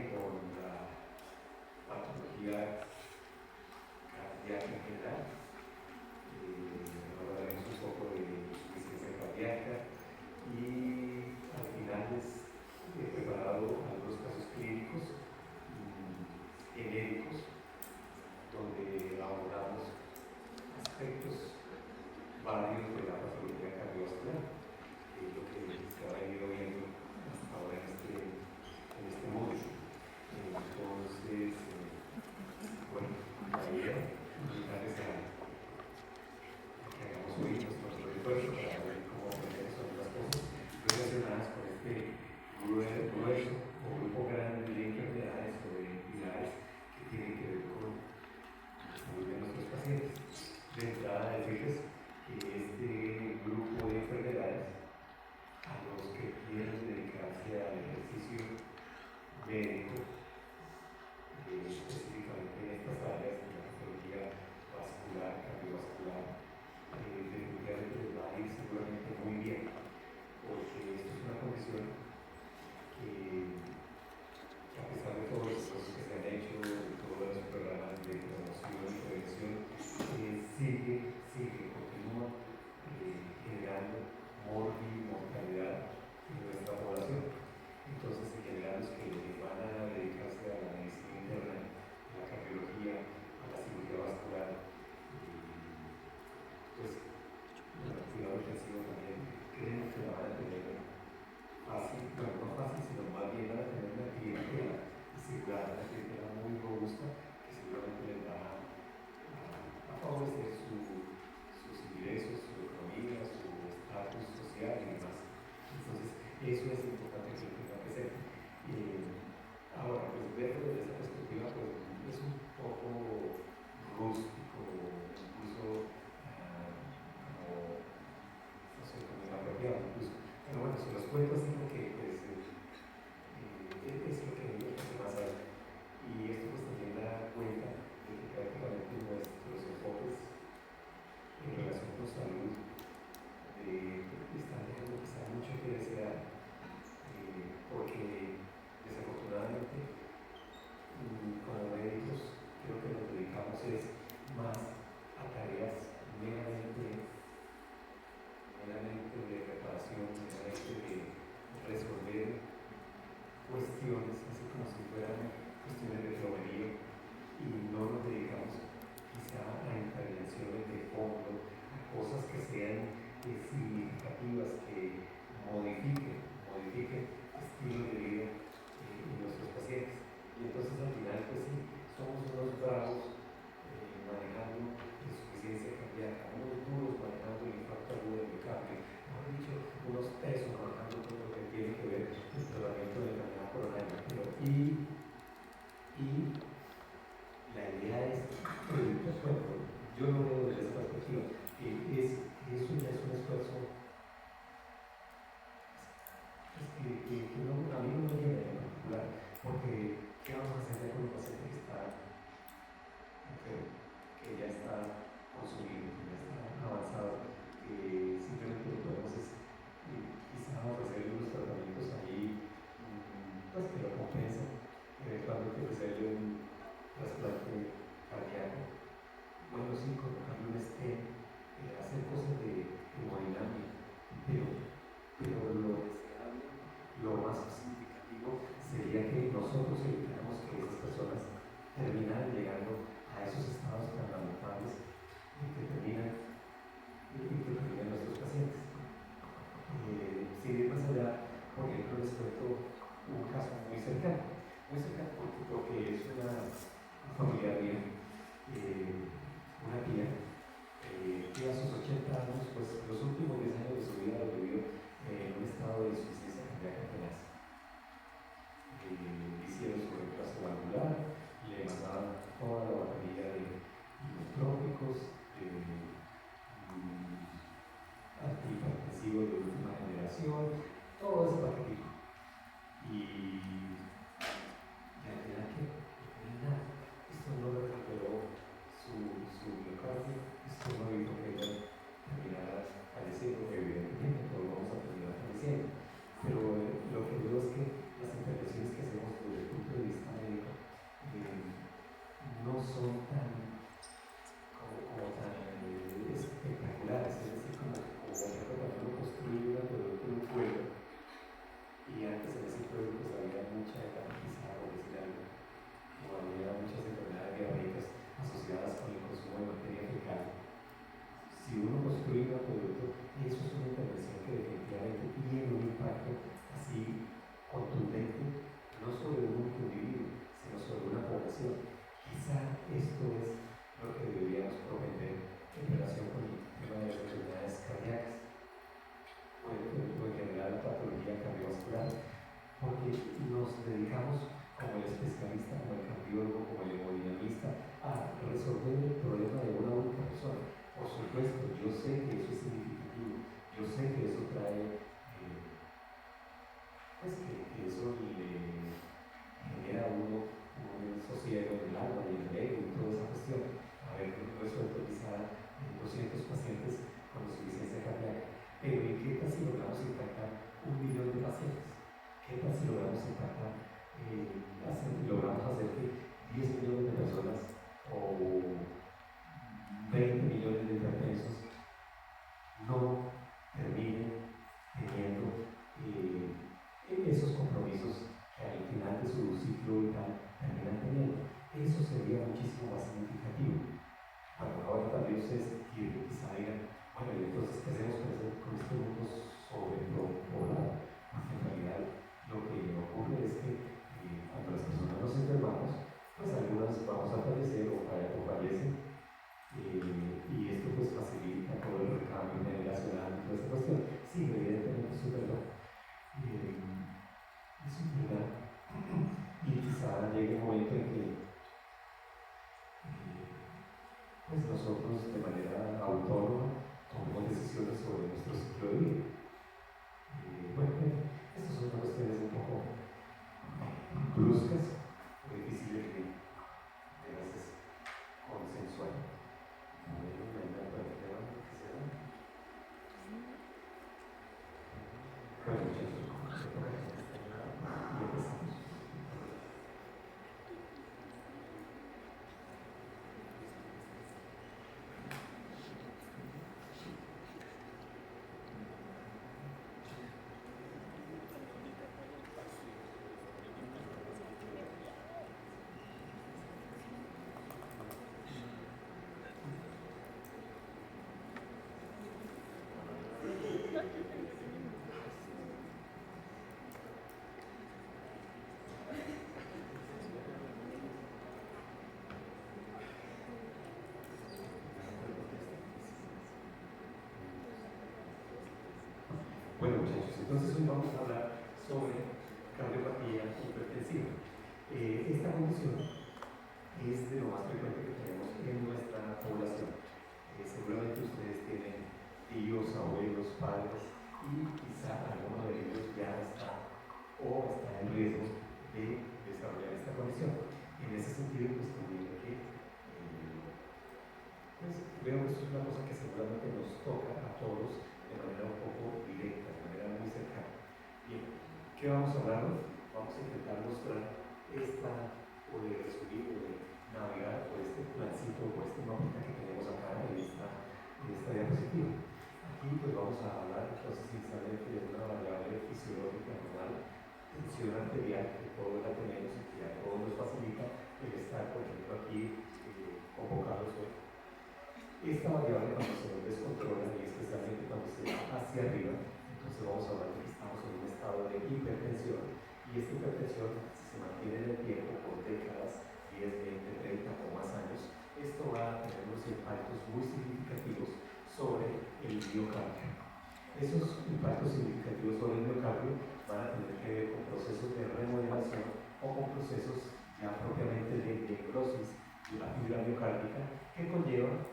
con la patología cardíaca en general. Hablaremos un poco de insuficiencia cardíaca y al final les he preparado algunos casos clínicos genéricos donde abordamos aspectos varios de la patología cardiovascular, que es lo que se ha venido viendo hasta ahora en este módulo. Entonces, bueno, la idea es invitarles a que hagamos hoy nuestro esfuerzo para ver cómo aprender sobre las cosas relacionadas con este grueso o grupo grande de enfermedades o de entidades que tienen que ver con la salud de nuestros pacientes. De entrada, decirles que este grupo de enfermedades, a los que quieren dedicarse al ejercicio médico, específicamente en estas áreas de la patología vascular, cardiovascular, definitivamente les va a ir seguramente muy bien, porque esto es una condición que a pesar de todos los esfuerzos que se han hecho, de todos los programas de promoción y prevención, continúa generando mortalidad en nuestra población. Entonces, en general, los que van a dedicarse a la medicina interna, a la cardiología, a la cirugía vascular, pues, el cuidado intensivo también, creen que la van a tener fácil, bueno, no fácil, sino más bien van a tener una clientela circular, una clientela muy robusta, que seguramente les va a favorecer sus ingresos, su economía, su estatus social y demás. Entonces, eso es importante que lo tengan presente. Ahora, pues verlo desde esa perspectiva, pues es un poco rústico, incluso como, no sé, como inapropiado incluso. Pero bueno, se los cuento así porque pues, es lo que se más hay. Y esto pues también da cuenta de que prácticamente nuestros enfoques en relación con salud están dejando quizá mucho que desear, porque desafortunadamente como médicos creo que nos dedicamos es más a tareas meramente de reparación, meramente de resolver cuestiones, así como si fueran cuestiones de plomería, y no nos dedicamos quizá a intervenciones de fondo, a cosas que sean significativas, que modifiquen estilos de vida en nuestros pacientes. Y entonces al final, pues sí, somos unos bravos manejando insuficiencia cardíaca, unos duros manejando el infarto agudo del miocardio, mejor dicho, unos tesos manejando todo lo que tiene que ver el tratamiento de la enfermedad coronaria. Y la idea es, bueno, yo lo veo desde esa perspectiva, eso ya es un esfuerzo que no, a mí no me llena en particular, porque ¿qué vamos a hacer ya con un paciente que está enfermo, que ya está consumido, que ya está avanzado, que simplemente lo podemos quizá ofrecerle unos tratamientos ahí, pues que lo compensan, eventualmente ofrecerle un trasplante cardíaco, bueno sí, colocarle un stent, hacer cosas de hemodinámica, pero lo deseable, lo más significativo sería que nosotros evitáramos que esas personas terminaran llegando a esos estados tan lamentables que terminan nuestros pacientes. Sin ir más allá, por ejemplo, les cuento un caso muy cercano porque es una familiar mía, una tía, que a sus 80 años, pues los últimos 10 años de su vida lo vivió en un estado de insuficiencia cardíaca tenaz. Hicieron su reemplazo valvular, le mandaban toda la batería de inotrópicos, antihipertensivos de última generación, todo ese paquetito. Y la realidad que no hay nada. Esto no le recuperó su miocardio, esto no hizo que ella terminara falleciendo, esto es lo que deberíamos prometer en relación con el tema de las enfermedades cardíacas o en general patología cardiovascular, porque nos dedicamos como el especialista, como el cardiólogo, como el hemodinamista, a resolver el problema de una única persona. Por supuesto, yo sé que eso es significativo, yo sé que eso trae, pues que eso le genera a uno un sosiego en el alma y en el ego y toda esa cuestión. Haber resuelto quizá 200 pacientes con insuficiencia cardíaca. Pero ¿y qué tal si logramos impactar 1.000.000 de pacientes? ¿Qué tal si logramos impactar, logramos hacer que 10 millones de personas o 20 millones de hipertensos no terminen teniendo esos compromisos que al final de su ciclo vital terminan teniendo? Eso sería muchísimo más significativo. Bueno, ahora también ustedes quizá digan, bueno, y entonces, ¿qué hacemos con este mundo sobrepoblado? Porque en realidad lo que ocurre es que cuando las personas nos enfermamos, pues algunas vamos a fallecer o fallecen, y esto pues facilita todo el recambio generacional y toda esta cuestión. Sí, evidentemente eso es verdad. Eso es verdad. Y quizá llegue un momento en que pues nosotros de manera autónoma tomemos decisiones sobre nuestro ciclo de vida. Bueno, estas son cuestiones un poco bruscas o difíciles de veces consensuar. Bueno, muchachos, y empezamos. Bueno, muchachos, entonces hoy vamos a hablar sobre cardiopatía hipertensiva. Esta condición es de lo más frecuente que tenemos en nuestra población. Seguramente ustedes tienen tíos, abuelos, padres, y quizá alguno de ellos ya está o está en riesgo de desarrollar esta condición. En ese sentido, pues también que pues, veo que esto es una cosa que seguramente nos toca a todos de manera un poco directa, de manera muy cercana. Bien, ¿qué vamos a hablar hoy? Vamos a intentar mostrar o de resumir o de navegar por este plancito o este mapita que tenemos acá en esta diapositiva. Aquí pues vamos a hablar entonces inicialmente de una variable fisiológica normal, tensión arterial, que todos la tenemos y que a todos nos facilita el estar, por ejemplo, aquí convocados hoy. Esta variable cuando se nos descontrola y especialmente cuando se va hacia arriba, entonces vamos a hablar de que estamos en un estado de hipertensión, y esta hipertensión, si se mantiene en el tiempo por décadas, 10, 20, 30 o más años, esto va a tener unos impactos muy significativos sobre el miocardio. Esos impactos significativos sobre el miocardio van a tener que ver con procesos de remodelación o con procesos ya propiamente de necrosis de la fibra miocárdica que conllevan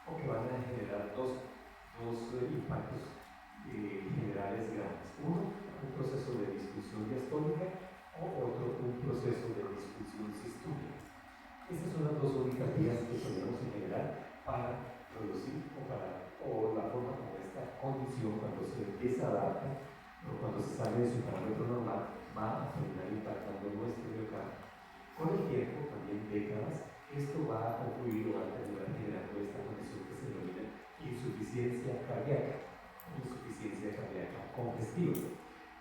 o que van a generar dos impactos generales grandes. Uno, un proceso de disfunción diastólica, o otro, un proceso de disfunción sistólica. Estas son las dos únicas vías que tenemos en general para producir o la forma como esta condición, cuando se empieza a adaptar o cuando se sale de su parámetro normal, va a terminar impactando nuestro miocardio. Con el tiempo, también décadas, esto va a concluir o va a terminar generando esta condición que se denomina insuficiencia cardíaca congestiva.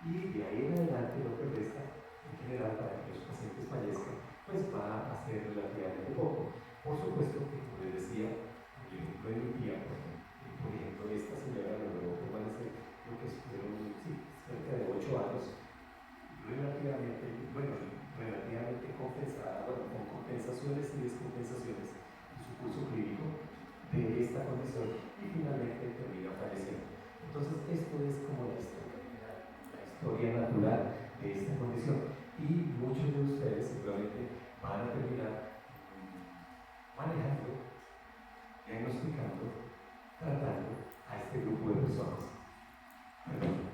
Y de ahí en adelante lo que resta, en general, para que los pacientes fallezcan, pues va a ser relativamente poco. Por supuesto que, como les decía, el ejemplo de mi tía, por ejemplo, esta señora logró permanecer lo que fueron cerca de 8 relativamente compensada, con compensación compensaciones y descompensaciones en su curso clínico de esta condición y finalmente termina falleciendo. Entonces esto es como la historia natural de esta condición y muchos de ustedes seguramente van a terminar manejando, diagnosticando, tratando a este grupo de personas. Perdón.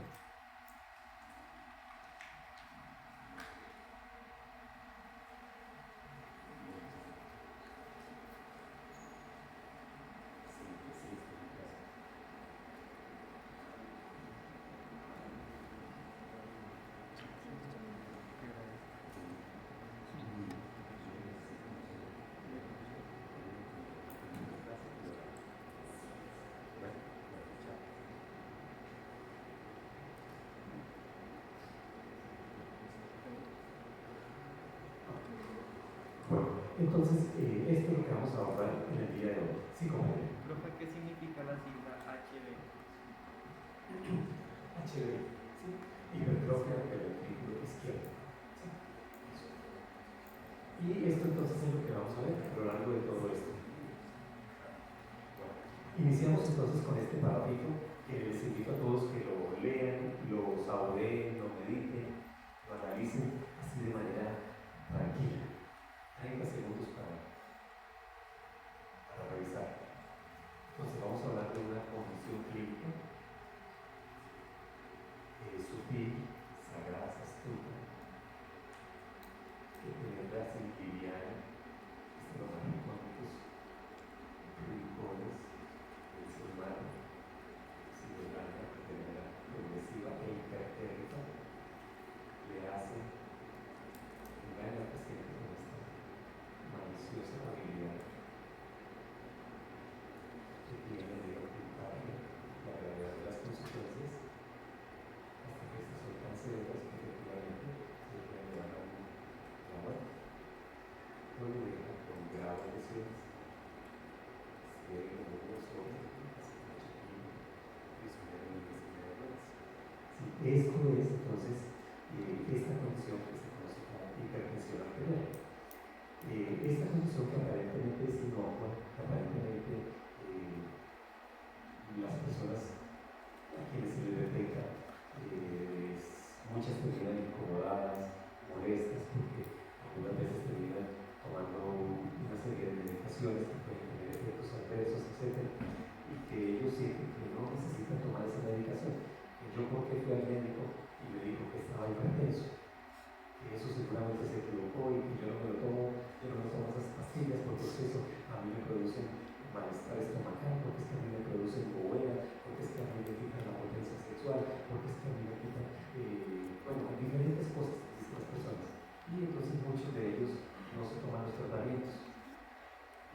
Bueno, entonces esto es lo que vamos a abordar en el día de hoy. Sí, compañero. Profe, ¿qué significa la sigla HB? HB, ¿sí? Hipertrofia del ventrículo izquierdo. ¿Sí? Eso. Y esto entonces es lo que vamos a ver a lo largo de todo esto. Bueno, iniciamos entonces con este parágrafo que les invito a todos que lo lean, lo saboreen, lo mediten, lo analicen así de manera tranquila. 30 segundos para revisar. Entonces vamos a hablar de una condición clínica sutil, sagaz, astuta, que penetra sin liviana, estromagnéticos, rincones del ser humano, sin blanca, de manera progresiva e hipertérrica, le hace engañar al paciente con esta maliciosa habilidad que tiene de ocultarle la gravedad de las consecuencias hasta que estas son tan severas que efectivamente se pueden llevar a la muerte. No lo deja con graves lesiones, ciego, mudo, sordo, chiquillo, prisionero en el de ruedas. Sí, esto es entonces esta condición que se conoce como hipertensión arterial. Esta condición que aparentemente es inocua, que aparentemente las personas a quienes se les detecta muchas terminan incomodadas, molestas, porque algunas veces terminan tomando una serie de medicaciones que pueden tener efectos adversos, etc. Y que ellos sienten que no necesitan tomar esa medicación. Yo porque fui al médico y me dijo que estaba hipertenso, que eso seguramente se equivocó y que yo no me tomo esas pastillas porque eso a mí me producen malestar estomacal, porque es que a mí me producen bobea, porque es que a mí me quitan la potencia sexual, porque es que a mí me quitan, diferentes cosas de estas personas. Y entonces muchos de ellos no se toman los tratamientos.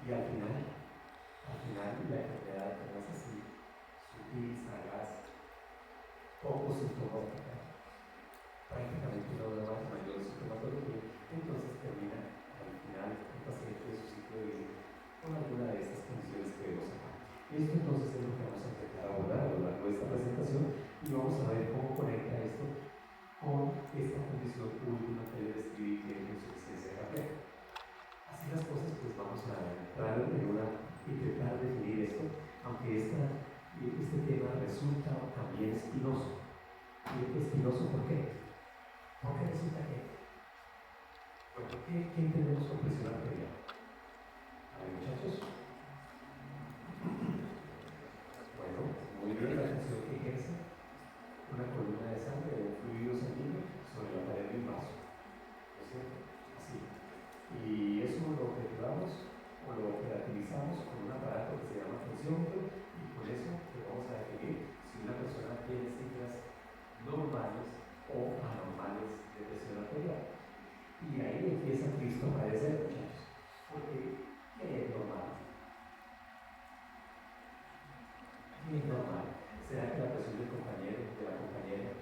Y al final la enfermedad es así, sutil, sagaz, poco sintomática, prácticamente no da más mayor sintomatología, entonces termina al final el paciente de su ciclo de vida con alguna de estas condiciones que vemos acá. Esto entonces es lo que vamos a intentar abordar a lo largo de esta presentación y vamos a ver cómo conecta esto con esta condición última que le describí, que es la insuficiencia cardíaca. Así las cosas, pues vamos a entrar en intentar definir esto, aunque este tema resulta también espinoso. ¿Espinoso por qué? Porque resulta que, bueno, ¿qué entendemos por presión arterial? A ver, muchachos. Bueno, muy bien, la función que ejerce una columna de sangre o un fluido sanguíneo sobre la pared de un vaso, ¿no es cierto? Así. Y eso lo objetivamos o lo operativizamos con un aparato que se llama tensiómetro y con eso le vamos a definir si una persona tiene cifras normales o anormales de presión arterial. Y ahí empieza Cristo a aparecer, muchachos. Porque, ¿qué es normal? ¿Qué es normal? ¿Será que la presión del compañero, de la compañera,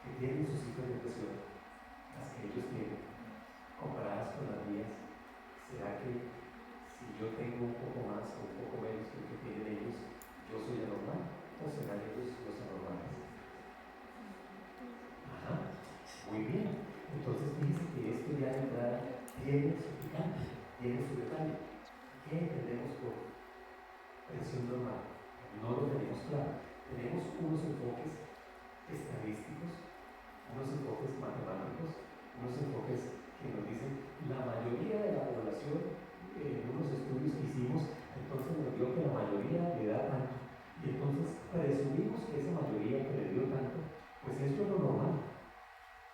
que tienen sus cifras de presión, las que ellos tienen, comparadas con las mías, será que si yo tengo un poco más o un poco menos que lo que tienen ellos, yo soy anormal? ¿O serán ellos los anormales? Ajá, muy bien. Entonces fíjense que esto ya de entrada tiene su picante. tiene su detalle. ¿Qué entendemos por presión normal? No lo tenemos claro. Tenemos unos enfoques estadísticos, unos enfoques matemáticos, unos enfoques que nos dicen la mayoría de la población, en unos estudios que hicimos, entonces nos dio que la mayoría le da tanto. Y entonces presumimos que esa mayoría que le dio tanto, pues eso es lo normal.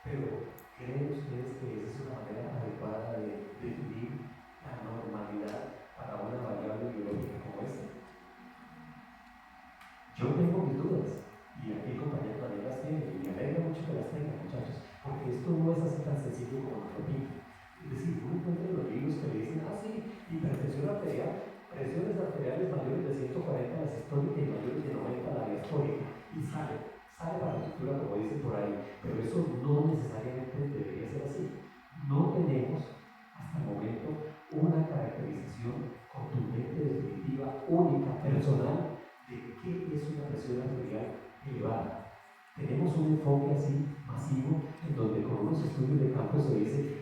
Pero, ¿creen ustedes que esa es una manera adecuada de definir la normalidad para una variable biológica como esta? Yo tengo mis dudas, y aquí el compañero también las tiene, y me alegra mucho que las tengan, muchachos, porque esto no es así tan sencillo como nos lo pintan. Es decir, uno encuentra en los libros que le dicen, sí, hipertensión arterial, presiones arteriales mayores de 140 la sistólica y mayores de 90 la diastólica, y sale para la lectura como dicen por ahí, pero eso no necesariamente debería ser así. No tenemos hasta el momento una caracterización contundente, definitiva, única, personal de qué es una presión arterial elevada. Tenemos un enfoque así masivo en donde con unos estudios de campo se dice,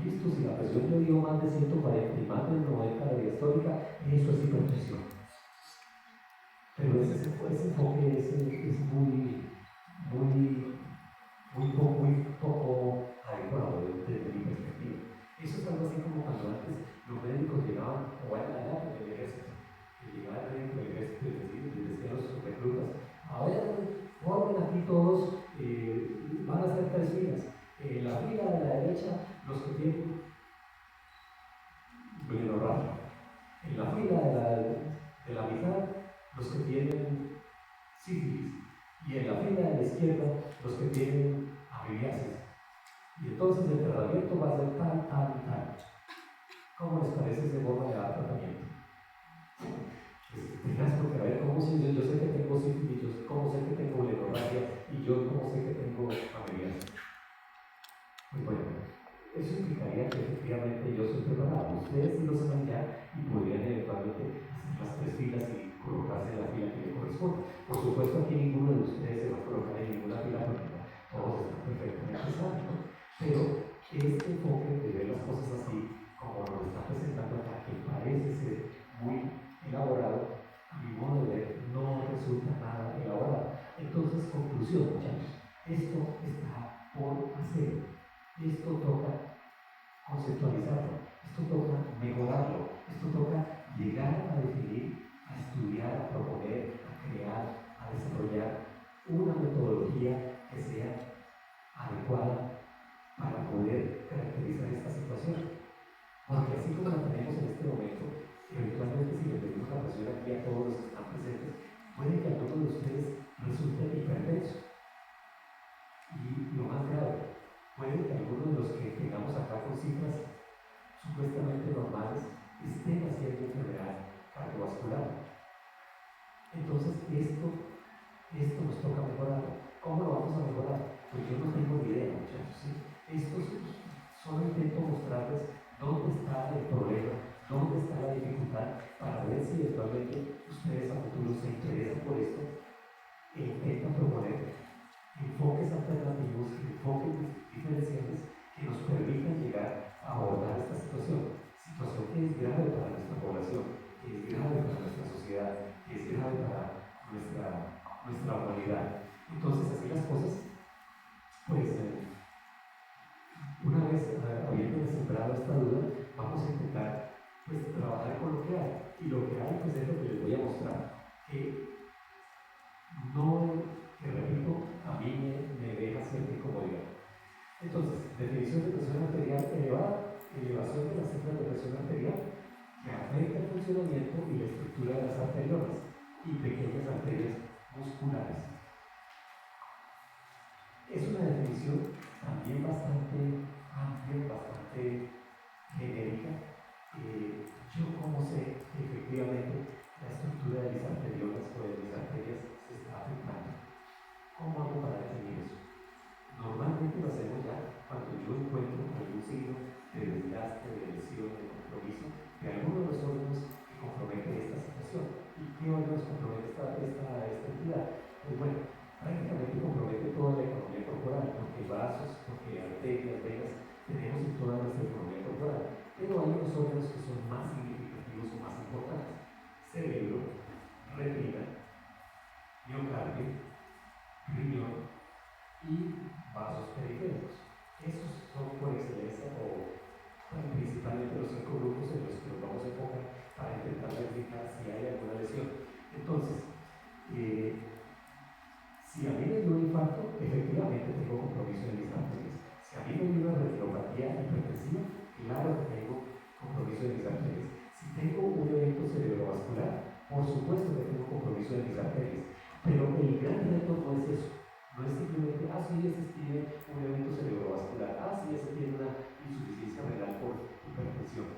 listo, si la presión le dio más de 140 y más de 90 la diastólica, eso es hipertensión. Pero ese enfoque es muy poco adecuado desde mi perspectiva. Eso es algo así como cuando antes los médicos llegaban, o en la edad del ejército, que llegaba el médico del ejército y les decía a los reclutas, a ver, formen aquí todos, van a hacer 3 filas. En la fila de la derecha, los que tienen blenorragia. En la fila de la mitad, los que tienen sífilis. Y en la fila de la izquierda, los que tienen amibiasis. Y entonces el tratamiento va a ser tal. ¿Cómo les parece ese modo de dar tratamiento? Tengas porque a ver cómo sé yo sé que tengo sífilis, yo cómo sé que tengo blenorragia y yo cómo sé que tengo amibiasis. Pues bueno, eso implicaría que efectivamente yo soy preparado. Ustedes sí lo saben ya y podrían eventualmente hacer las 3 filas y colocarse en la fila que le corresponde. Por supuesto, aquí ninguno de ustedes se va a colocar en ninguna fila porque todos están perfectamente sanos, ¿no? Pero este enfoque de ver las cosas así, como nos está presentando acá, que parece ser muy elaborado, a mi modo de ver, no resulta nada elaborado. Entonces, conclusión, muchachos, esto está por hacer. Esto toca conceptualizarlo, esto toca mejorarlo, esto toca llegar a definir, a estudiar, a proponer, a crear, a desarrollar una metodología que sea adecuada para poder caracterizar esta situación. Porque así como la tenemos en este momento, eventualmente si le pedimos la presión aquí a todos los que están presentes, puede que alguno de ustedes resulte hipertenso. Y lo más grave, puede que algunos de los que tengamos acá con cifras supuestamente normales estén haciendo enfermedad cardiovascular. Entonces, esto nos toca mejorarlo. ¿Cómo lo vamos a mejorar? Pues yo no tengo ni idea, muchachos. ¿Sí? Esto solo intento mostrarles dónde está el problema, dónde está la dificultad, para ver si eventualmente ustedes a futuro se interesan por esto e intentan proponer enfoques alternativos, enfoques diferenciales que nos permitan llegar a abordar esta situación que es grave para nuestra población, que es grave para nuestra sociedad, que es grave para nuestra humanidad. Entonces, así las cosas, pues una vez habiendo sembrado esta duda, vamos a intentar pues trabajar con lo que hay, y lo que hay pues es lo que les voy a mostrar, que repito, a mí me deja cierta incomodidad. Entonces, definición de presión arterial elevada, elevación de las cifras de presión arterial que afecta el funcionamiento y la estructura de las arteriolas y pequeñas arterias musculares. Es una definición también bastante amplia, bastante genérica. Yo como sé que efectivamente la estructura de mis arteriolas o de mis arterias se está afectando. ¿Cómo hago para definir eso? Normalmente lo hacemos ya cuando yo encuentro algún signo de desgaste, de lesión, de compromiso de alguno de los órganos que compromete esta situación. ¿Y qué órganos compromete esta entidad? Pues bueno, prácticamente compromete toda la economía corporal, porque vasos, porque arterias, venas, tenemos en toda la claro que tengo compromiso de mis arterias. Si tengo un evento cerebrovascular, por supuesto que tengo compromiso de mis arterias. Pero el gran reto no es eso. No es simplemente, sí, ese tiene un evento cerebrovascular, sí, ese tiene una insuficiencia renal por hipertensión.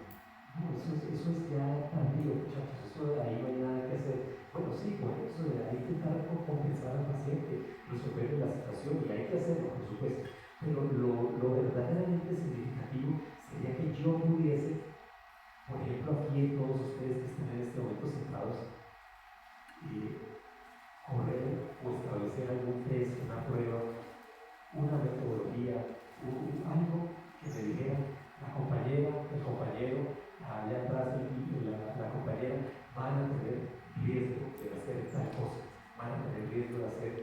No, eso es ya tardío, muchachos. Eso de ahí no hay nada que hacer. Bueno, sí, por eso de ahí intentar compensar al paciente, resolver la situación, y hay que hacerlo, por supuesto. Pero lo verdaderamente significativo sería que yo pudiese, por ejemplo, aquí todos ustedes que están en este momento sentados, correr o establecer algún test, una prueba, una metodología, algo que me dijera la compañera, el compañero, allá atrás la compañera, van a tener riesgo de hacer tal cosa, van a tener riesgo de hacer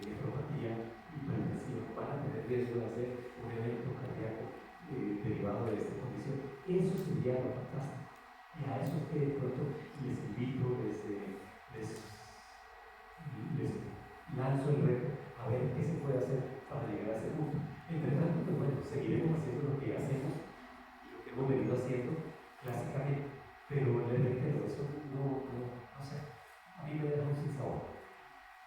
nefropatía hipertensiva, van a tener riesgo de hacer un evento cardíaco derivado de esta condición. Eso sería lo fantástico. Y a eso es que de pronto les invito, les lanzo el reto a ver qué se puede hacer para llegar a ese punto. Entre tanto, pues bueno, seguiremos haciendo lo que hacemos y lo que hemos venido haciendo clásicamente, pero les reitero, eso no sé, a mí me deja un sinsabor.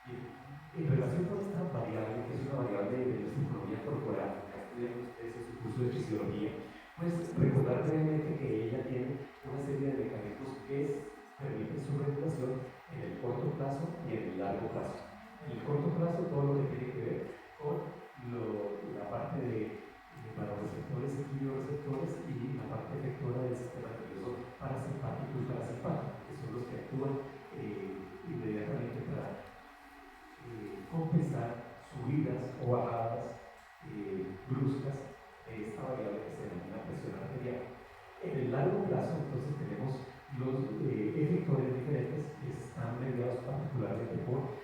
En relación con esta variable, que es una variable de nuestra economía corporal, que estudian ustedes en su curso de fisiología, pues recordar brevemente que ella tiene una serie de mecanismos que permiten su regulación en el corto plazo y en el largo plazo. En el corto plazo, todo lo que tiene que ver con la parte de vasoreceptores y quimioreceptores y la parte efectora del sistema nervioso parasimpático y parasimpático, que son los que actúan inmediatamente para compensar subidas o bajadas bruscas de esta variable que se denomina presión arterial. En el largo plazo, entonces, tenemos los efectores diferentes que están mediados particularmente por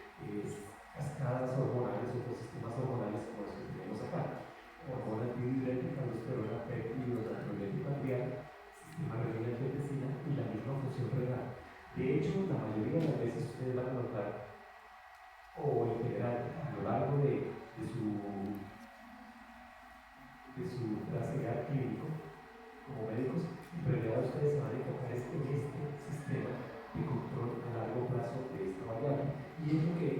cascadas hormonales o por sistemas hormonales como los que tenemos acá. Hormona antidiurética, aldosterona, péptido, natriurético atrial, sistema renina angiotensina y la misma función renal. De hecho, la mayoría de las veces ustedes van a notar, o en general, a lo largo de su trasegar clínico, como médicos, en realidad ustedes se van a enfocar en este sistema de control a largo plazo de esta variable. Y es lo que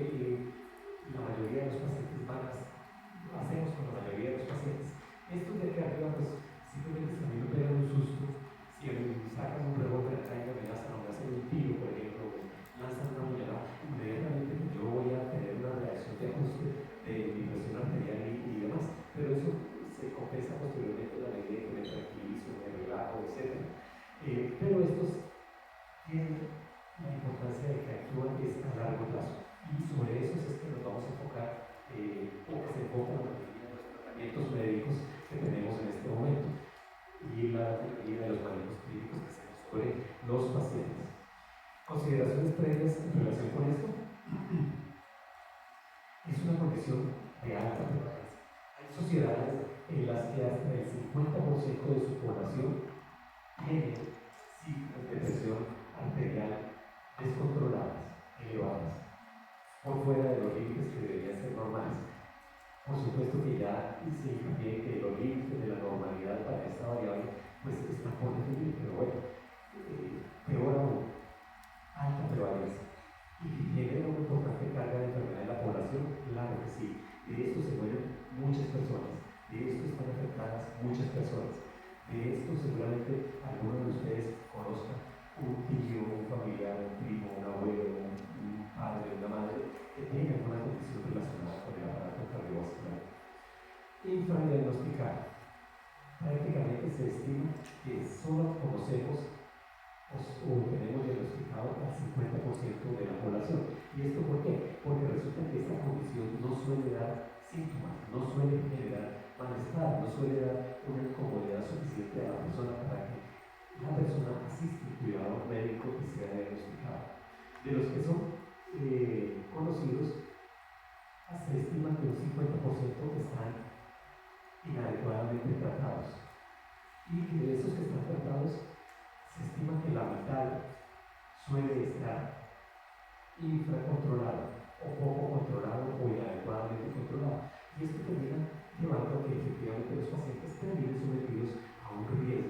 la mayoría de los pacientes hacemos con la mayoría de los pacientes. Estos de acá arriba, pues simplemente si a mí me pegan un susto, si me sacan un revólver acá y me amenazan o me hacen un tiro, por ejemplo, lanzan una puñalada, inmediatamente yo voy a tener una reacción de ajuste de mi presión arterial y demás. Pero eso se compensa posteriormente en la medida que me tranquilizo, me relajo, etc. Pero estos tienen la importancia de que actúan a largo plazo. Y sobre esos es que nos vamos a enfocar, o que se enfocan la mayoría de los tratamientos médicos que tenemos en este momento y la mayoría de los manejos clínicos que hacemos sobre los pacientes. Consideraciones previas en relación con esto. Es una condición de alta prevalencia. Hay sociedades en las que hasta el 50% de su población tiene cifras de presión arterial descontroladas, elevadas, por fuera de los límites que deberían ser normales. Por supuesto que ya se incluye que los límites de la normalidad para esta variable pues están por definir, pero bueno, peor aún, alta prevalencia. Y que genera una importante carga de enfermedad en la población, claro que sí. De esto se mueren muchas personas, de esto están afectadas muchas personas. De esto seguramente algunos de ustedes conozcan un tío, un familiar, un primo, un abuelo, un padre, una madre que tenga alguna condición relacionada con el aparato cardiovascular. Infradiagnosticado. Prácticamente se estima que solo conocemos o tenemos diagnosticado al 50% de la población. ¿Y esto por qué? Porque resulta que esta condición no suele dar síntomas, no suele generar malestar, no suele dar una incomodidad suficiente a la persona para que la persona asiste al cuidado médico y sea diagnosticado. De los que son conocidos, se estima que un 50% están inadecuadamente tratados y que de esos que están tratados se estima que la mitad suele estar infracontrolado o poco controlado o inadecuadamente controlado. Y esto termina llevando a que efectivamente los pacientes terminen sometidos a un riesgo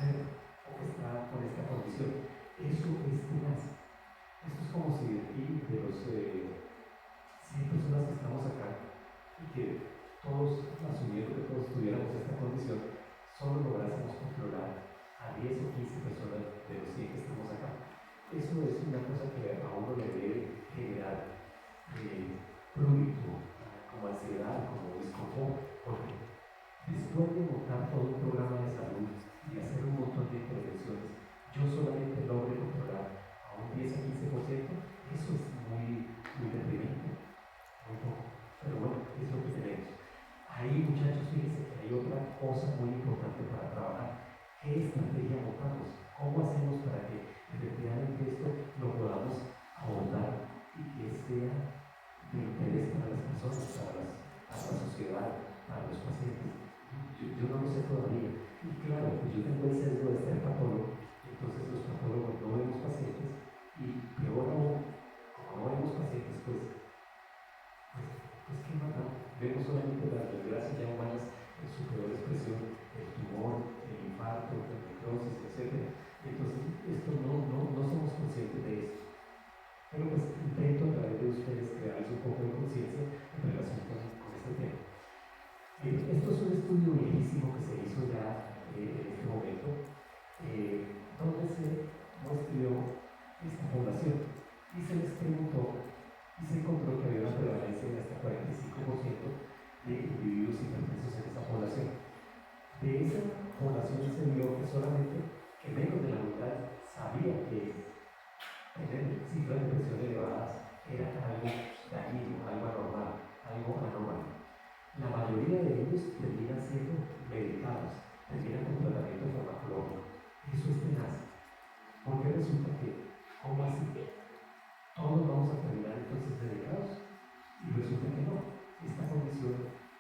enfermo o que está con esta condición. Eso es tenaz. Esto es como si de aquí, de los 100 personas que estamos acá, y que todos, asumiendo que todos tuviéramos esta condición, solo lográsemos controlar a 10 o 15 personas de los 100 que estamos acá. Eso es una cosa que a uno le debe generar prurito, como ansiedad, como desconfort, porque después de montar todo un programa de salud y hacer un montón de intervenciones, yo solamente logro controlar a un 10 a 15%, eso es muy deprimente, muy poco. Pero bueno, es lo que tenemos. Ahí, muchachos, fíjense que hay otra cosa muy importante para trabajar. ¿Qué estrategia montamos? ¿Cómo hacemos para que efectivamente esto lo podamos abordar y que sea de interés para las personas, para la sociedad, para los pacientes? Yo no lo sé todavía. Y claro, pues yo tengo el sesgo de ser patólogo, entonces los patólogos no vemos pacientes y peor aún, como no vemos pacientes, pues ¿qué mata? Vemos solamente las desgracias ya humanas en su peor expresión, el tumor, el infarto, la necrosis, etc. Entonces, esto no somos conscientes de esto. Pero pues intento a través de ustedes crearles un poco de conciencia en relación con este tema. Esto es un estudio viejísimo que se hizo ya en este momento, donde se muestreó esta población y se les preguntó y se encontró que había una prevalencia de hasta 45% de individuos hipertensos en esa población. De esa población se vio que solamente menos de la mitad sabía que tener cifras de presión elevadas era algo dañino, algo anormal, algo anómalo. La mayoría de ellos terminan siendo medicados, terminan con tratamiento farmacológico. Eso es tenaz, porque resulta que, ¿cómo así? Todos vamos a terminar entonces medicados, y resulta que no. Esta condición,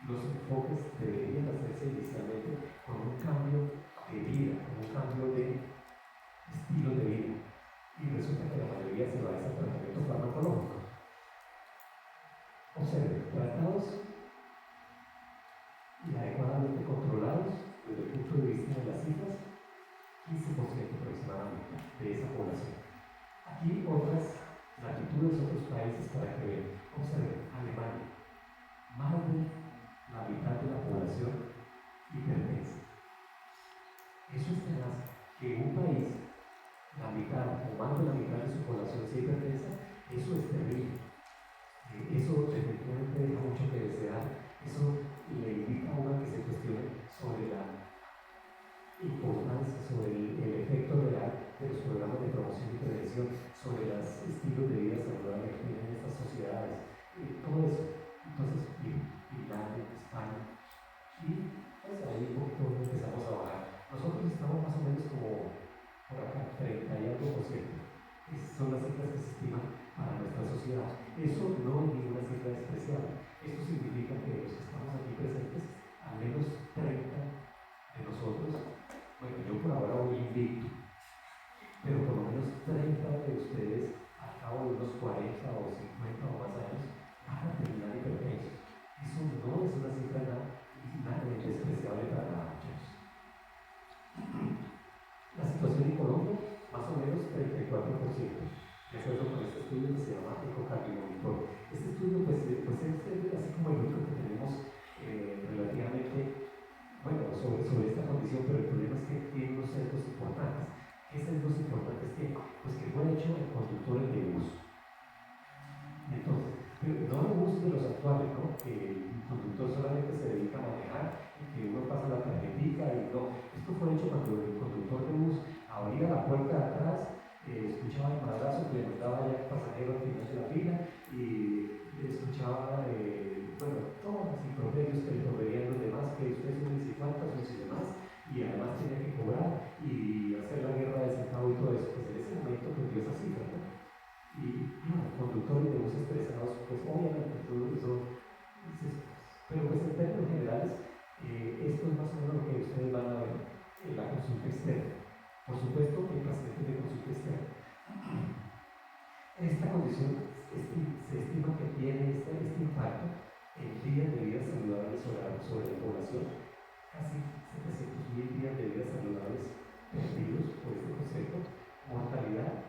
los enfoques deberían hacerse inicialmente con un cambio de vida, con un cambio de estilo de vida, y resulta que la mayoría se va a ese tratamiento farmacológico. O sea, tratados y adecuadamente controlados desde el punto de vista de las cifras, 15% aproximadamente de esa población. Aquí otras latitudes, otros países para que vean. Observen, Alemania, más de la mitad de la población hipertensa. Eso es tenaz, que un país, la mitad o más de la mitad de su población sea hipertensa, eso es terrible. Eso definitivamente deja mucho que desear. Eso le invita a uno a que se cuestione sobre la importancia, sobre el efecto real de los programas de promoción y prevención, sobre los estilos de vida saludable que tienen estas sociedades, todo eso. Entonces, Finlandia, España, y pues ahí un poquito empezamos a bajar. Nosotros estamos más o menos como por acá, 30 y algo por ciento. Esas son las cifras que se estiman para nuestra sociedad. Eso no es ninguna cifra despreciable. Esto significa que los que estamos aquí presentes, al menos 30 de nosotros, bueno, yo por ahora voy invicto, pero por lo menos 30 de ustedes, al cabo de unos 40 o 50 o más años, van a terminar hipertensos. Eso no es una cifra nada despreciable para nada, muchachos. La situación en Colombia, más o menos 34%. De acuerdo con este estudio que se llama Ecocardiomonitor. Este estudio pues es así como el otro que tenemos relativamente, bueno, sobre esta condición, pero el problema es que tiene unos sesgos importantes. ¿Qué sesgos importantes tiene? Pues que fue hecho en conductores de bus. Entonces, pero no el bus de los actuales, ¿no? Que el conductor solamente se dedica a manejar y que uno pasa la tarjetita y no. Esto fue hecho cuando el conductor de bus abría la puerta de atrás, escuchaba el madrazo que le mandaba ya el pasajero al final de la fila y escuchaba, bueno, todos los improperios que le proveían los demás, que usted es un bicicletas y demás, y además tenía que cobrar y hacer la guerra del centavo y todo eso. Pues en ese momento pues dio esa cifra, ¿no? Y claro, conductores de buses estresados, pues obviamente todo eso, pero pues en términos generales, esto es más o menos lo que ustedes van a ver en la consulta externa. Por supuesto que hay pacientes de consulta externa. Esta condición se estima que tiene este impacto en días de vida saludables sobre la población, casi 700.000 días de vida saludables perdidos por este concepto, mortalidad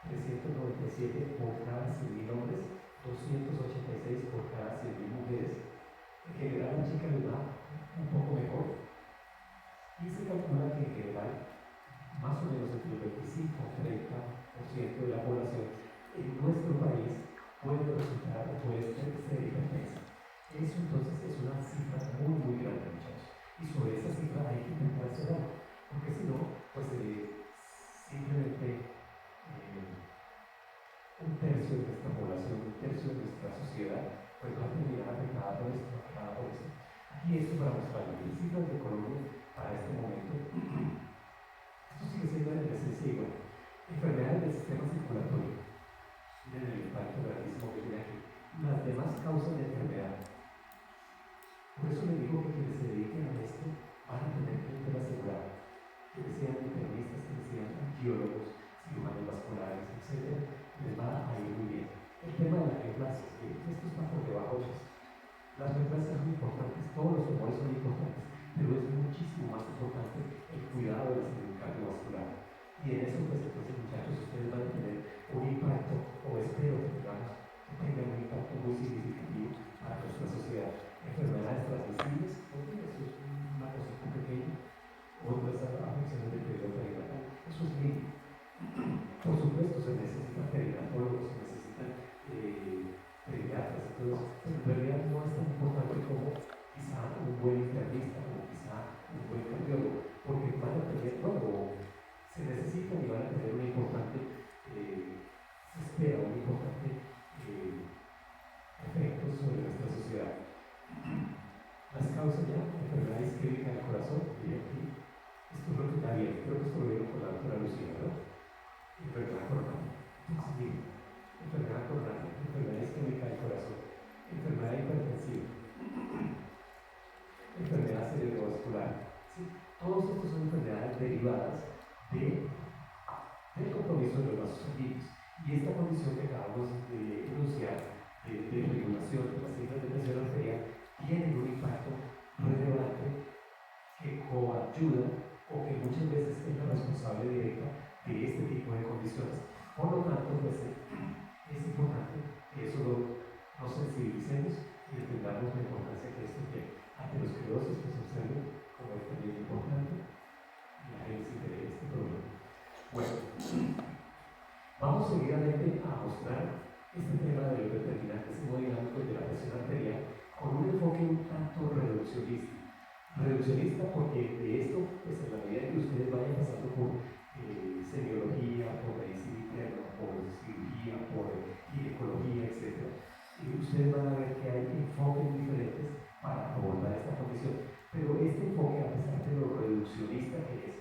397 por cada 100.000 hombres, 286 por cada 100.000 mujeres. En general la chica les va un poco mejor y se calcula que en general más o menos entre el 25 y 30% de la población en nuestro país puede resultar o puede ser hipertensa. Eso entonces es una cifra muy muy grande, muchachos, y sobre esa cifra hay que intentar hacer algo, porque si no, pues simplemente un tercio de nuestra población, un tercio de nuestra sociedad, pues va a terminar afectada por esto, afectada por esto. Aquí esto para mostrarles las cifras de Colombia para este momento. Esto sigue siendo en esencia igual. Enfermedades del sistema circulatorio. Miren el impacto grandísimo que tiene aquí. Las demás causas de enfermedad. Por eso le digo que quienes se dediquen a esto van a tener que asegurar que sean internistas, que sean angiólogos, cirujanos vasculares, etc. Les va a ir muy bien. El tema de las neoplasias, esto está por debajo de eso. Las neoplasias son importantes, todos los tumores son importantes, pero es muchísimo más importante el cuidado de la salud cardiovascular. Y en eso, pues entonces, muchachos, ustedes van a tener un impacto, o espero que tengamos, que tengan un impacto muy significativo para nuestra sociedad. Enfermedades transmisibles, porque eso es una cosita pequeña, otras afecciones del periodo perinatal, eso es mínimo. Por supuesto, se necesitan perinatólogos, se necesitan pediatras y todo eso, pero en realidad no es tan importante como quizá un buen internista, como quizá un buen cardiólogo, porque van a tener, bueno, se necesitan y van a tener un importante, se espera un importante efecto sobre nuestra sociedad. Las causas ya, enfermedad isquémica del corazón, y aquí, esto es lo que está bien, creo que esto lo vieron con la doctora Lucía, ¿verdad? Enfermedad coronaria. Entonces, miren, enfermedad coronaria, enfermedad isquémica del corazón, enfermedad hipertensiva, enfermedad cerebrovascular. ¿Sí? Todos estos son enfermedades derivadas del compromiso de los vasos sanguíneos. Y esta condición que acabamos de enunciar, de regulación de las cifras de presión arterial, tiene un impacto relevante que coayuda o que muchas veces es la responsable directa de este tipo de condiciones. Por lo tanto, pues, es importante que eso nos sensibilicemos y entendamos la importancia que esto tiene. Aterosclerosis, que se observa como es también importante, y la génesis de este problema. Bueno, vamos seguidamente a mostrar este tema de los determinantes hemodinámicos de la presión arterial con un enfoque un tanto reduccionista. Reduccionista porque de esto, pues en la medida que ustedes vayan pasando por semiología, por medicina interna, por cirugía, por ginecología, etc., ustedes van a ver que hay enfoques diferentes para abordar esta condición. Pero este enfoque, a pesar de lo reduccionista que es,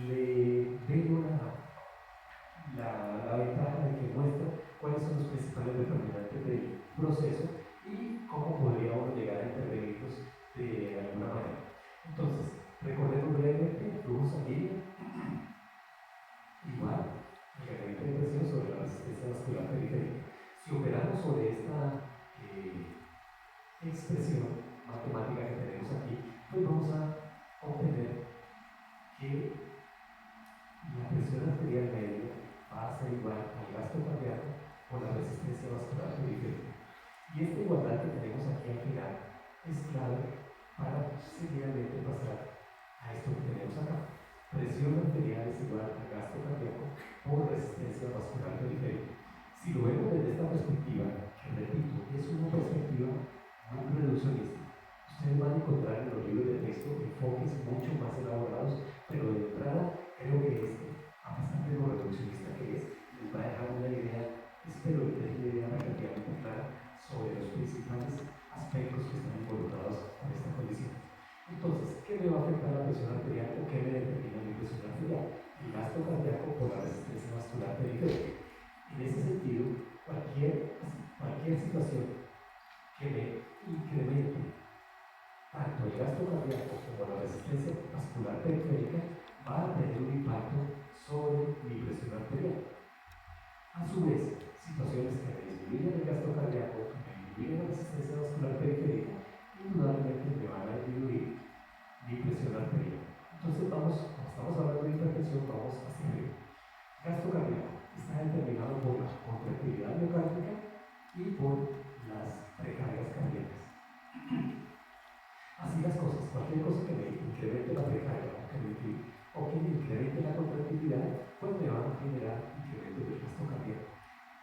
le veo la ventaja de que muestra cuáles son los principales determinantes del proceso y cómo podría uno llegar a intervenirlos de alguna manera. Entonces, recordemos brevemente el flujo sanguíneo, igual, el gradiente de presión sobre la resistencia vascular periférica. Si operamos sobre esta expresión matemática que tenemos aquí, pues vamos a obtener que la presión arterial media va a ser igual al gasto cardíaco por la resistencia vascular periférica. Y esta igualdad que tenemos aquí al final es clave para seguidamente pasar a esto que tenemos acá. Presión arterial es igual al gasto cardíaco por resistencia vascular periférica. Si lo vemos desde esta perspectiva, que repito, es una perspectiva muy reduccionista. Ustedes van a encontrar en los libros de texto enfoques mucho más elaborados, pero de entrada creo que este, a pesar de lo reduccionista que es, les va a dejar una idea, espero que les dé una idea relativamente clara sobre los principales aspectos que están involucrados con esta condición. Entonces, ¿qué me va a afectar la presión arterial o qué me determina mi presión arterial? El gasto cardíaco por la resistencia vascular periférica. En ese sentido, cualquier situación que me incremente tanto el gasto cardíaco como la resistencia vascular periférica va a tener un impacto sobre mi presión arterial. A su vez, situaciones que me disminuyen el gasto cardíaco, que me disminuyen la resistencia vascular periférica, indudablemente me van a disminuir mi presión arterial. vamos hacia arriba. Gasto cardíaco está determinado por la contractilidad miocárdica y por las precargas cardíacas. Así las cosas, cualquier cosa que me incremente la precarga o que me incremente la contractilidad, pues me van a generar incrementos del gasto cardíaco.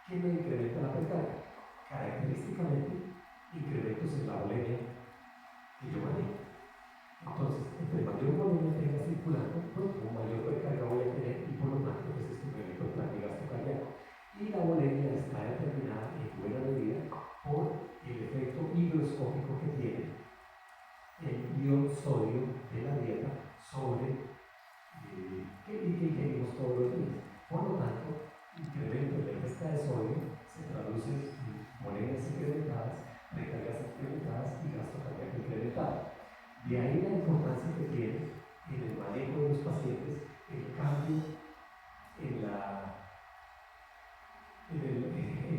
¿Qué me incrementa la precarga? Característicamente, incrementos en la volemia que yo manejo. Entonces, entre mayor volemia tenga circulando, pues mayor precarga voy a tener y por lo tanto, pues esto incrementa el plan de gasto cardíaco. Y la volemia está determinada en buena medida por el efecto higroscópico que tiene el ion sodio de la dieta sobre que ingerimos todos los días. Por lo tanto, incremento de la ingesta de sodio se traduce en volemias incrementadas, precargas incrementadas y gasto cardíaco incrementado. De ahí la importancia que tiene en el manejo de los pacientes el cambio en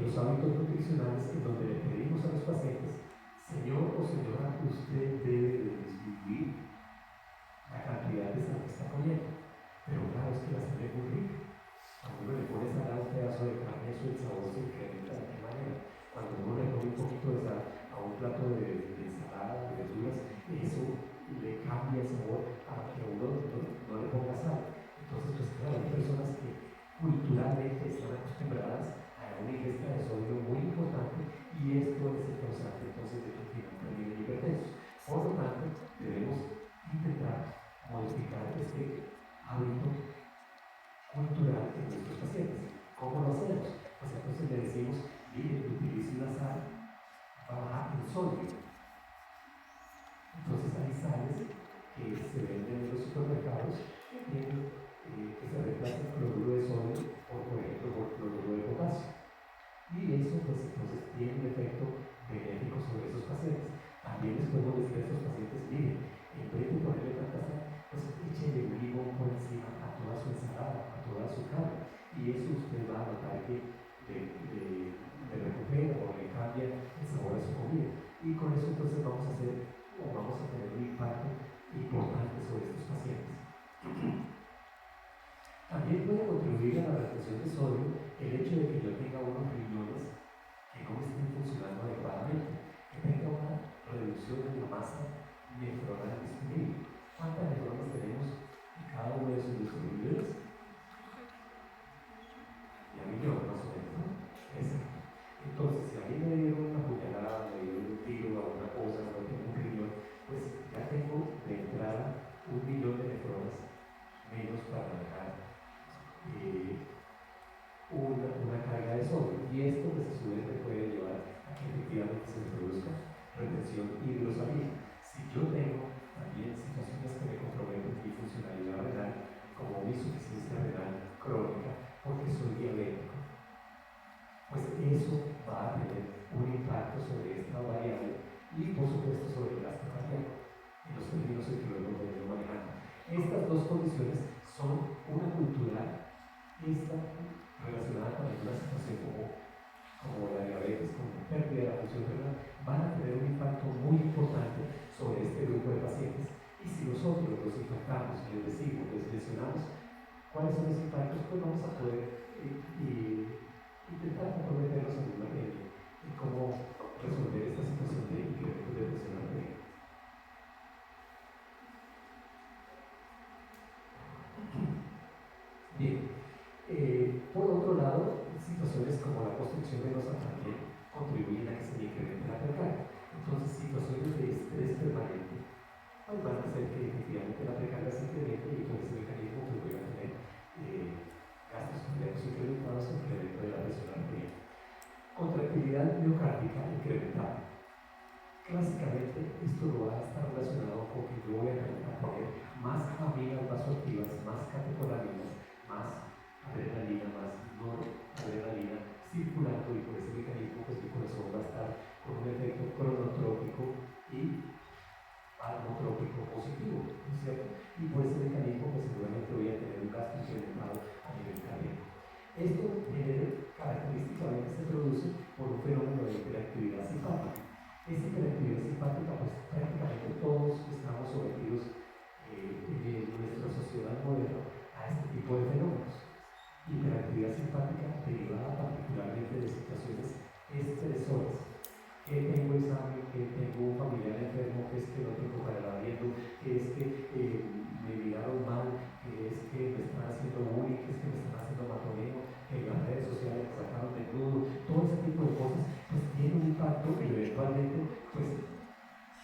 los hábitos nutricionales, en donde le pedimos a los pacientes: señor o señora, usted debe de disminuir la cantidad de sal que está comiendo. Pero claro, es que la sal es muy rica. Cuando uno le pone sal a un pedazo de carne, eso el sabor se incrementa. ¿De qué manera? Cuando uno le pone un poquito de sal a un plato de ensalada, de verduras, eso le cambia el sabor para que uno no le ponga sal. Entonces, pues claro, hay personas que culturalmente están acostumbradas a una ingesta de sodio muy importante y esto es el causante entonces de que terminen hipertensos. Por lo tanto, debemos intentar modificar este hábito cultural en nuestros pacientes. ¿Cómo lo hacemos? Pues entonces le decimos: mire, utilice una sal baja en sodio. Entonces hay sales que se venden en los supermercados que se reemplaza el cloruro de sodio por ejemplo, por cloruro de potasio. Y eso, pues entonces tiene un efecto benéfico sobre esos pacientes. También les podemos decir a estos pacientes: miren, en vez de ponerle tanta sal, pues échenle un limón por encima a toda su ensalada, a toda su carne. Y eso usted va a notar que le recupera o le cambia el sabor a su comida. Y con eso entonces vamos a tener un impacto importante sobre estos pacientes. También puede contribuir a la retención de sodio el hecho de que yo tenga unos riñones que no estén funcionando adecuadamente, que tenga una reducción de la masa nefronal disponible. ¿Cuántas nefronas tenemos en cada uno de esos riñones? Ya millón más o menos, ¿no? Exacto. Entonces, si a mí me dieron una puñalada, me dieron un tiro a una cosa, no tengo un riñón, pues ya tengo de entrada 1 millón de nefronas menos para dejar una carga de sodio. Y esto, pues a su vez, me puede llevar a que efectivamente se produzca retención hidrosalina. Si yo tengo también situaciones que me comprometen mi funcionalidad renal, como mi insuficiencia renal crónica, porque soy diabético, pues eso va a tener un impacto sobre esta variable y por supuesto sobre el gasto cardíaco, en los términos en que lo hemos venido manejando. Estas dos condiciones son una cultural, esta relacionada con alguna situación como la diabetes, con la pérdida de la función renal, van a tener un impacto muy importante sobre este grupo de pacientes. Y si nosotros los impactamos, les decimos, les mencionamos cuáles son los impactos, pues vamos a poder intentar comprometernos en cómo resolver esta situación de incremento de presión arterial. Bien, por otro lado, situaciones como la construcción venosa también contribuyen a que se incremente la precarga. Entonces, situaciones de estrés permanente pues van a hacer que efectivamente la precarga se incremente y por ese mecanismo pues voy a tener gastos cardíacos incrementados e incremento de la presión arterial. Contractilidad miocárdica incrementada. Clásicamente, esto lo va a estar relacionado con que yo voy a tener más aminas vasoactivas, más catecolaminas, más adrenalina, más noradrenalina circulando, y por ese mecanismo pues mi corazón va a estar con un efecto cronotrópico y almotrópico positivo, ¿no es cierto? Y por ese mecanismo pues seguramente voy a tener un gasto incrementado a nivel cardíaco. Esto característicamente se produce por un fenómeno de hiperactividad simpática. Esta hiperactividad simpática, pues prácticamente todos estamos sometidos en nuestra sociedad moderna a este tipo de fenómenos. tengo un familiar enfermo, que es que no tengo para el arriendo, que es que me miraron mal, que es que me están haciendo bullying, que es que me están haciendo matoneo, que en las redes sociales me sacaron de nudo, todo ese tipo de cosas, pues tiene un impacto y eventualmente, pues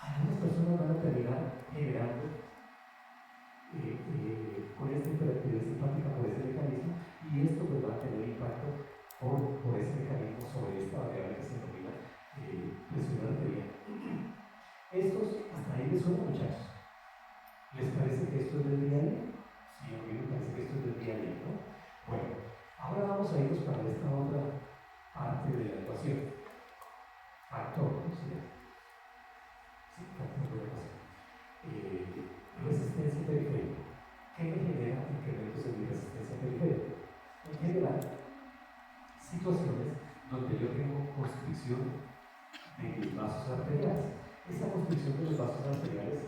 algunas personas van a terminar generando con esta hiperactividad simpática por ese mecanismo, y esto pues va a tener impacto por ese mecanismo sobre esta variable que se denomina presión arterial. Estos, hasta ahí les suena, muchachos. ¿Les parece que esto es del día a día? Sí, a mí me parece que esto es del día a día, ¿no? Bueno, ahora vamos a irnos para esta otra parte de la ecuación. Factor, ¿no? Sí, factor de la ecuación. Resistencia periférica. ¿Qué me genera incrementos en mi resistencia periférica? En general, situaciones donde yo tengo constricción de mis vasos arteriales. Esa constricción de los vasos arteriales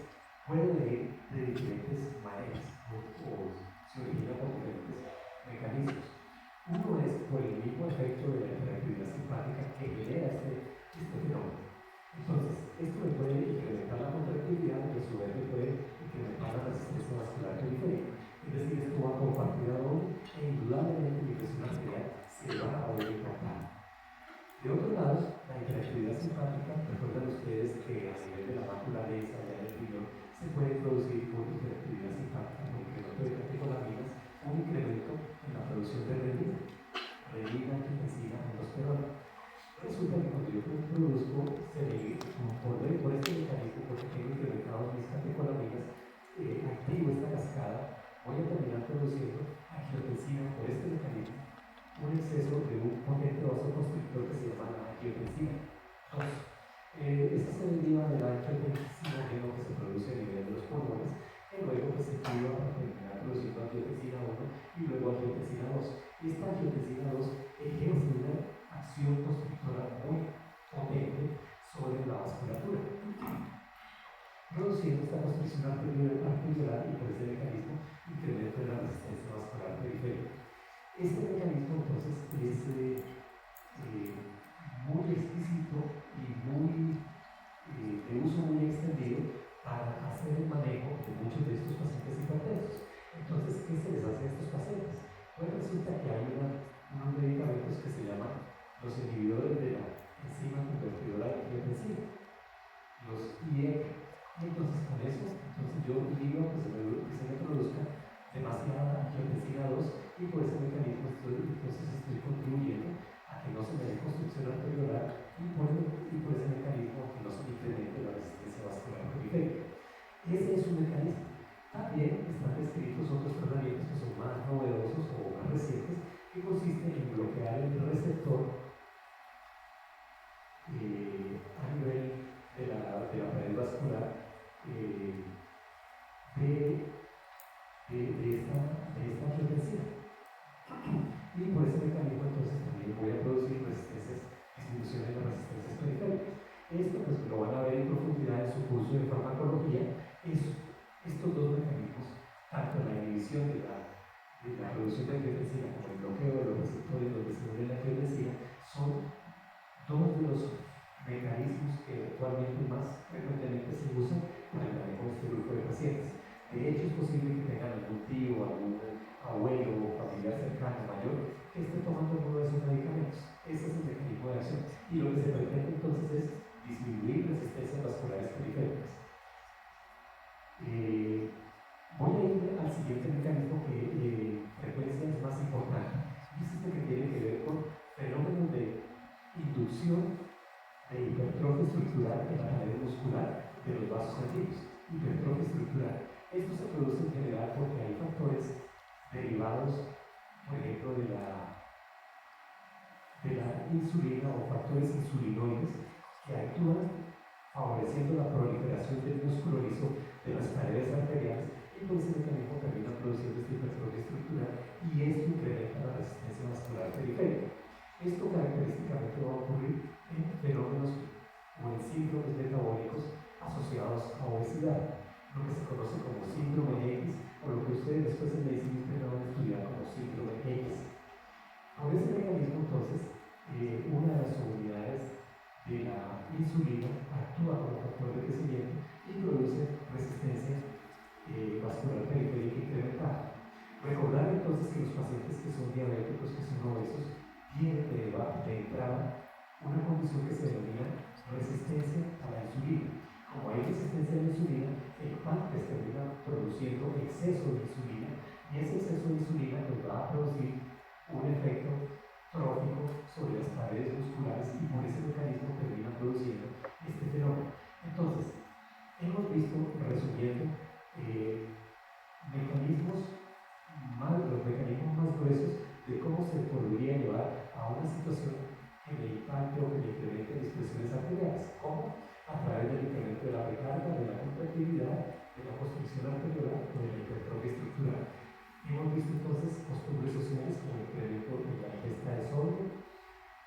puede venir de diferentes maneras o se origina por diferentes mecanismos. Uno es por el mismo efecto de la hiperactividad simpática que genera este fenómeno. Entonces, esto me puede incrementar la contractilidad y a su vez me puede incrementar la resistencia vascular periférica. Es decir, esto va por partida doble e indudablemente mi presión arterial se va a ver impactada. De otro lado, la hiperactividad simpática, recuerdan ustedes que a nivel de la mácula densa y del riñón se puede producir por hiperactividad simpática, por incremento de catecolaminas, un incremento en la producción de renina, angiotensina, aldosterona. Resulta que cuando yo produzco, por este mecanismo, porque tengo incrementados mis catecolaminas, activo esta cascada, voy a terminar produciendo angiotensina por este mecanismo, un exceso de un potente vasoconstrictor que se llama la angiotensina 2. Esta se deriva de la angiotensina que se produce a nivel de los pulmones, que luego pues, se activa para terminar produciendo angiotensina 1 y luego angiotensina 2. Esta angiotensina 2 ejerce una acción constrictora muy potente sobre la vasculatura, produciendo esta constricción arteriolar y por ese mecanismo incremento de la resistencia vascular periférica. Este mecanismo entonces es muy exquisito y de uso muy extendido para hacer el manejo de muchos de estos pacientes hipertensos. Entonces, ¿qué se les hace a estos pacientes? Pues resulta que hay unos medicamentos que se llaman los inhibidores de la enzima convertidora de angiotensina, los IEC. Y entonces con eso, yo digo que se me produzca demasiada angiotensina 2 y por ese mecanismo estoy contribuyendo a que no se me dé construcción arteriolar y por ese mecanismo que no se me incremente la resistencia vascular periférica. Ese es un mecanismo. También están descritos otros tratamientos que son más novedosos o más recientes, que consisten en bloquear el receptor a nivel de la pared vascular de esta angiotensina. Y por ese mecanismo entonces también voy a producir disminución en las resistencias periféricas. Esto pues lo van a ver en profundidad en su curso de farmacología. Estos dos mecanismos, tanto la inhibición de la producción de angiotensina como el bloqueo de los receptores donde se une la angiotensina, son dos de los mecanismos que actualmente más frecuentemente se usan para el manejo de este grupo de pacientes. De hecho, es posible que tengan algún tío, algún abuelo o familiar cercano mayor que esté tomando uno de esos medicamentos. Ese es el mecanismo de acción. Y lo que se pretende entonces es disminuir resistencias vasculares periféricas. Voy a ir al siguiente mecanismo que frecuencia es más importante. Y es este que tiene que ver con fenómenos de inducción de hipertrofia estructural en la pared muscular de los vasos sanguíneos. Hipertrofia estructural. Esto se produce en general porque hay factores derivados, por ejemplo, de la insulina o factores insulinoides que actúan favoreciendo la proliferación del músculo liso de las paredes arteriales y por ese mecanismo termina produciendo esta hipertrofia estructural y esto incrementa la resistencia vascular periférica. Esto característicamente va a ocurrir en fenómenos o en síndromes metabólicos asociados a obesidad, lo que se conoce como síndrome X o lo que ustedes después en medicina van a estudiar como síndrome X. Por ese mecanismo entonces, una de las unidades de la insulina actúa como factor de crecimiento y produce resistencia vascular periférica incrementada. Recordar entonces que los pacientes que son diabéticos, que son obesos, tienen de entrada una condición que se denomina resistencia a la insulina. Como hay resistencia a la insulina, el páncreas termina produciendo exceso de insulina y ese exceso de insulina pues, va a producir un efecto trófico sobre las paredes musculares y por ese mecanismo termina produciendo este fenómeno. Entonces, hemos visto, resumiendo, los mecanismos más gruesos de cómo se podría llevar a una situación que me impacte o que me incremente mis presiones arteriales. ¿Cómo? A través del incremento de la recarga, de la contractilidad, de la constricción arterial o de la hipertrofia estructural. Hemos visto entonces costumbres sociales como el incremento de la ingesta de sodio,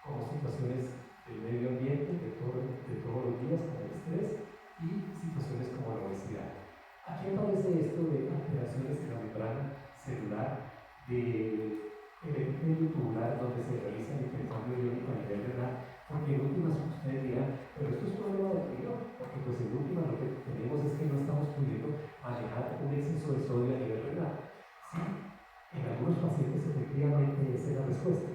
como situaciones del medio ambiente de todos los días, como el estrés, y situaciones como la obesidad. Aquí aparece esto de alteraciones en la membrana celular del epitelio tubular, donde se realiza el intercambio iónico a nivel renal, porque en últimas ustedes dirán, pero esto es problema del riñón, porque pues en últimas lo que tenemos es que no estamos pudiendo manejar un exceso de sodio a nivel renal. Sí, en algunos pacientes efectivamente esa es la respuesta.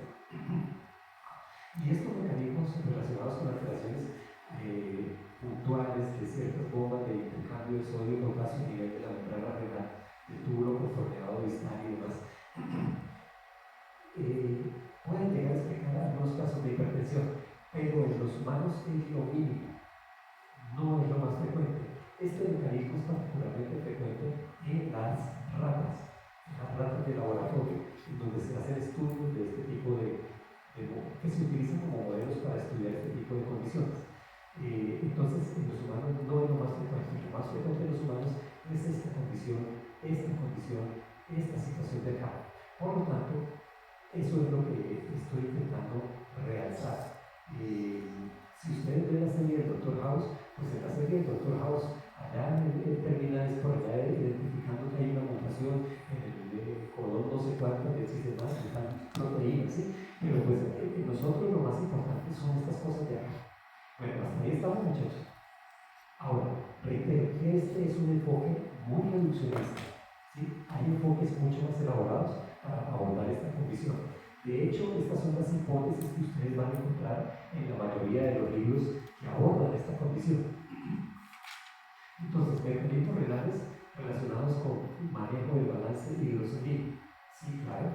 Y estos mecanismos relacionados con alteraciones puntuales de ciertas bombas de intercambio de sodio y potasio a nivel de la membrana renal, del túbulo conformeado distal y demás, pueden llegar a explicar algunos casos de hipertensión, pero en los humanos es lo mínimo, no es lo más frecuente. Este mecanismo es particularmente frecuente en las ratas de laboratorio, en donde se hacen estudios de este tipo que se utilizan como modelos para estudiar este tipo de condiciones. Entonces, en los humanos no es lo más frecuente. Lo más frecuente en los humanos es esta condición, esta situación de acá. Por lo tanto, eso es lo que estoy intentando realzar. Si ustedes ven la serie del Dr. House, pues en la serie del Dr. House, allá termina por allá identificando que hay una mutación en el codón no sé cuánto que existe más, de tal proteína, ¿sí? Pero pues nosotros lo más importante son estas cosas de acá. Bueno, hasta ahí estamos, muchachos. Ahora, reitero que este es un enfoque muy reduccionista, ¿sí? Hay enfoques mucho más elaborados para abordar esta condición. De hecho, estas son las hipótesis que ustedes van a encontrar en la mayoría de los libros que abordan esta condición. Entonces, mecanismos renales relacionados con manejo del balance hidrosanguíneo. Sí, claro,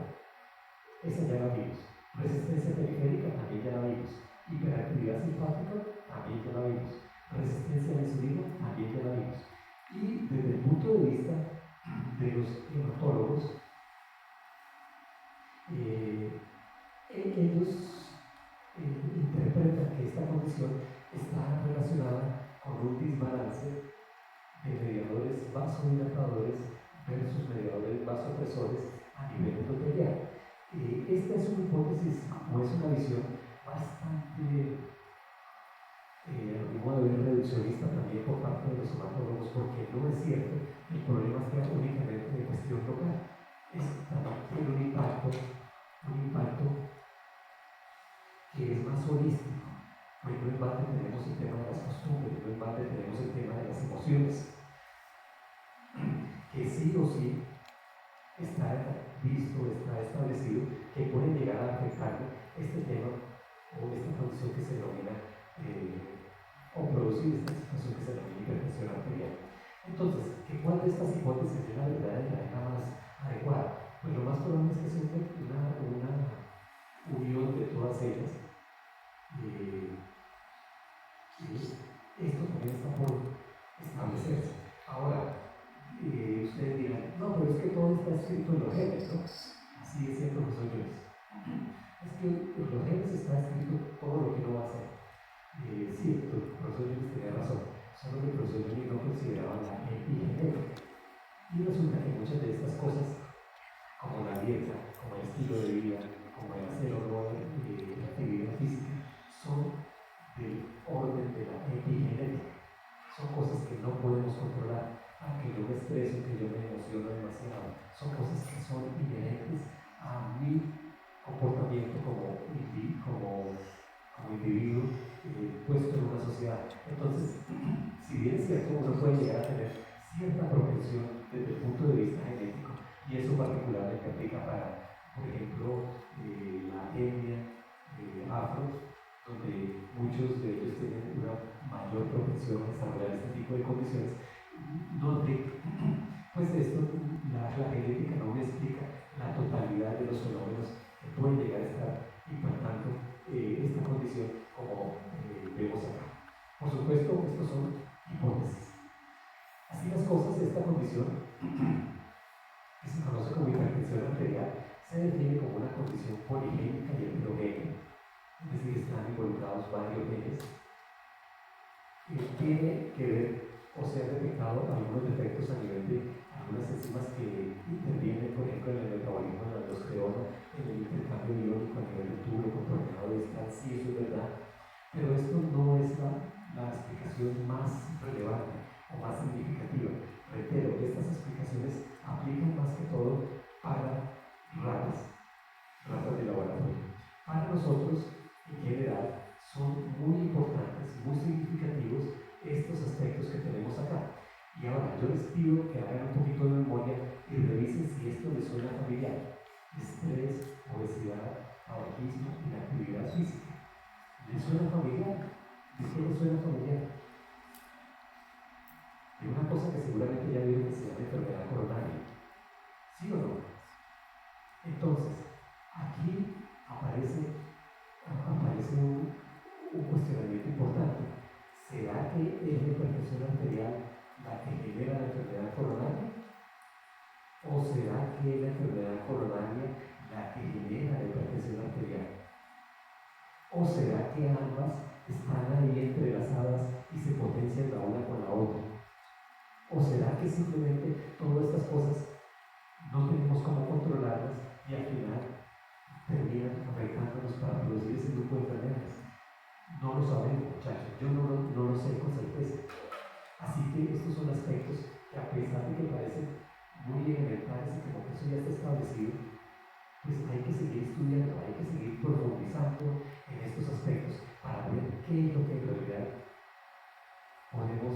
esa ya la vimos. Resistencia periférica también ya la vimos. Hiperactividad simpática también ya la vimos. Resistencia a la insulina también ya la vimos. Y desde el punto de vista de los hematólogos, ellos interpretan que esta condición está relacionada con un desbalance de mediadores vasodilatadores versus mediadores vasopresores a nivel endotelial. Esta es una hipótesis o es una visión bastante, a mi modo de ver, reduccionista también por parte de los hematólogos, porque no es cierto que el problema sea únicamente de cuestión local. También tiene un impacto que es más holístico. Pues no en balde tenemos el tema de las costumbres, no en balde tenemos el tema de las emociones, que sí o sí está visto, está establecido que pueden llegar a afectar este tema o esta condición que se denomina o producir esta situación que se denomina hipertensión arterial. Entonces, ¿cuál de estas hipótesis es la verdadera, es la más adecuada? Pues lo más probable es que sea una unión de todas ellas. Esto también está por establecerse. Ahora, ustedes dirán, no, pero es que todo está escrito en los genes, ¿no? Así decía el profesor Jones. Es que en los genes está escrito todo lo que no va a hacer. Sí, el profesor Jones tenía razón, solo que el profesor Jones no consideraba la epigenética. Y resulta que muchas de estas cosas, como la dieta, como el estilo de vida, como el hacer o no la actividad física, son del orden de la epigenética. Son cosas que no podemos controlar. Que yo me estreso, que yo me emociono demasiado, son cosas que son inherentes a mi comportamiento como como individuo puesto en una sociedad. Entonces, si bien es cierto, uno puede llegar a tener cierta propensión desde el punto de vista genético, y eso particularmente aplica para, por ejemplo, la etnia afro, donde muchos de ellos tienen una mayor propensión a desarrollar este tipo de condiciones, donde pues esto, la genética no me explica la totalidad de los fenómenos que pueden llegar a estar impactando esta condición como vemos acá. Por supuesto, estos son hipótesis. Así las cosas, esta condición, que se conoce como hipertensión arterial, se define como una condición poligénica y heterogénea, es decir, están involucrados varios genes, tiene que ver o se han detectado algunos defectos a nivel de algunas enzimas que intervienen, por ejemplo, en el metabolismo de la aldosterona, en el intercambio iónico a nivel del túbulo contorneado distal, sí, eso es verdad, pero esto no es la explicación más relevante o más significativa. Reitero, estas explicaciones aplican más que todo para ratas de laboratorio. Para nosotros, en general, son muy importantes, muy significativos estos aspectos que tenemos acá. Y ahora yo les pido que hagan un poquito de memoria y revisen si esto les suena familiar. Estrés, obesidad, tabaquismo, inactividad física. ¿Les suena familiar? ¿De qué les suena familiar? De una cosa que seguramente ya vieron que se llama enfermedad coronaria. ¿Sí o no? Entonces, aquí aparece un cuestionamiento importante. ¿Será que es la hipertensión arterial la que genera la enfermedad coronaria? ¿O será que es la enfermedad coronaria la que genera la hipertensión arterial? ¿O será que ambas están ahí entrelazadas y se potencian la una con la otra? ¿O será que simplemente todas estas cosas no tenemos cómo controlarlas y al final terminan afectándonos para producir ese grupo de enfermedades? No lo sabemos, muchachos, yo no lo sé con certeza. Así que estos son aspectos que, a pesar de que parecen muy elementales y como que eso ya está establecido, pues hay que seguir estudiando, hay que seguir profundizando en estos aspectos para ver qué es lo que en realidad podemos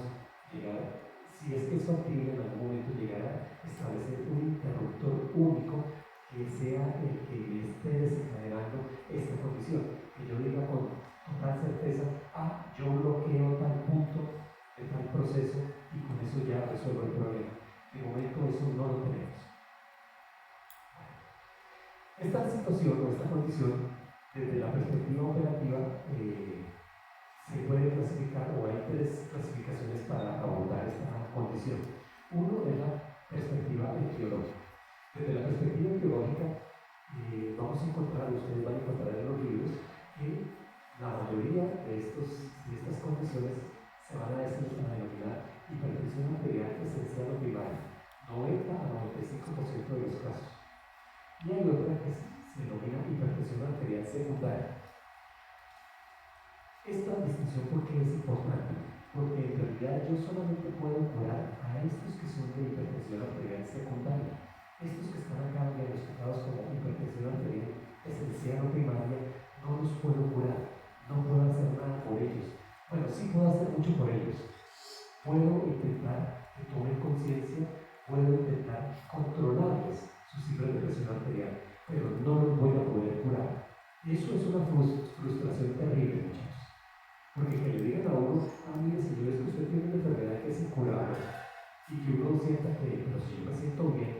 llegar, si es que es factible en algún momento llegar a establecer un interruptor único que sea el que esté desencadenando esta condición, que yo diga con total certeza, yo bloqueo tal punto de tal proceso y con eso ya resuelvo el problema. De momento eso no lo tenemos. Esta situación o esta condición, desde la perspectiva operativa, se puede clasificar, o hay tres clasificaciones para abordar esta condición. Uno es la perspectiva etiológica. Desde la perspectiva etiológica, vamos a encontrar, ustedes van a encontrar en los libros, que la mayoría de estas condiciones se van a denominar hipertensión arterial esencial o primaria, 90 a 95% de los casos. Y hay otra que se denomina hipertensión arterial secundaria. Esta distinción, ¿por qué es importante? Porque en realidad yo solamente puedo curar a estos que son de hipertensión arterial secundaria. Estos que están acá diagnosticados como hipertensión arterial esencial o primaria, no los puedo curar, no puedo hacer nada por ellos. Bueno, sí puedo hacer mucho por ellos. Puedo intentar que tomen conciencia, puedo intentar controlarles sus cifras de presión arterial, pero no los voy a poder curar. Eso es una frustración terrible, muchachos. Porque que le digan a uno, mire señor, es que usted tiene una enfermedad que es incurable, y que uno sienta que, pero si yo me siento bien,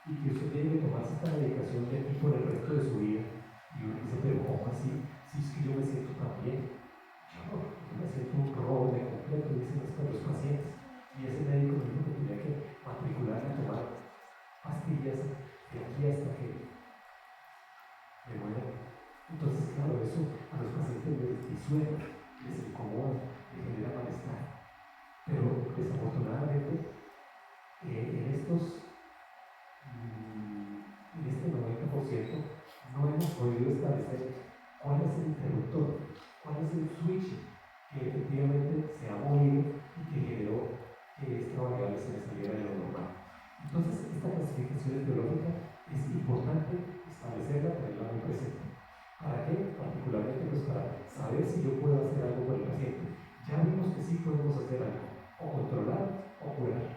y que usted tiene que tomarse esta medicación de aquí por el resto de su vida, y uno dice, pero ¿cómo así? Si es que yo me siento tan bien. Yo me siento un robo de completo, dicen los pacientes. Y ese médico me dijo que tenía que matricularme a tomar pastillas de aquí hasta que me muera. Entonces, claro, eso a los pacientes les disuelve, les incomoda, les genera malestar. Pero desafortunadamente, en este 90% no hemos podido establecer cuál es el interruptor, cuál es el switch que efectivamente se ha movido y que generó que esta variable se me saliera de lo normal. Entonces, esta clasificación etiológica es importante establecerla, tenerla muy presente. ¿Para qué? Particularmente pues para podemos hacer algo, o controlar o curar.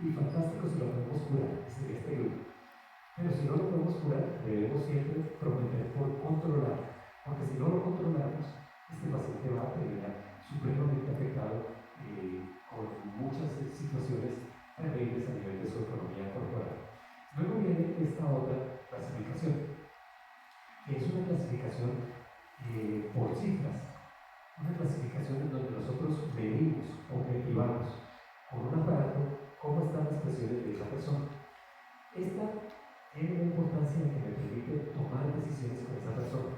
Y fantástico si lo podemos curar, que sería este grupo. Pero si no lo podemos curar, debemos siempre prometer por controlar, porque si no lo controlamos, este paciente va a terminar supremamente afectado con muchas situaciones terribles a nivel de su economía corporal. Luego viene esta otra clasificación, que es una clasificación por cifras, una clasificación en donde nosotros medimos, objetivamos con un aparato cómo están las presiones de esa persona. Esta tiene una importancia que me permite tomar decisiones con esa persona.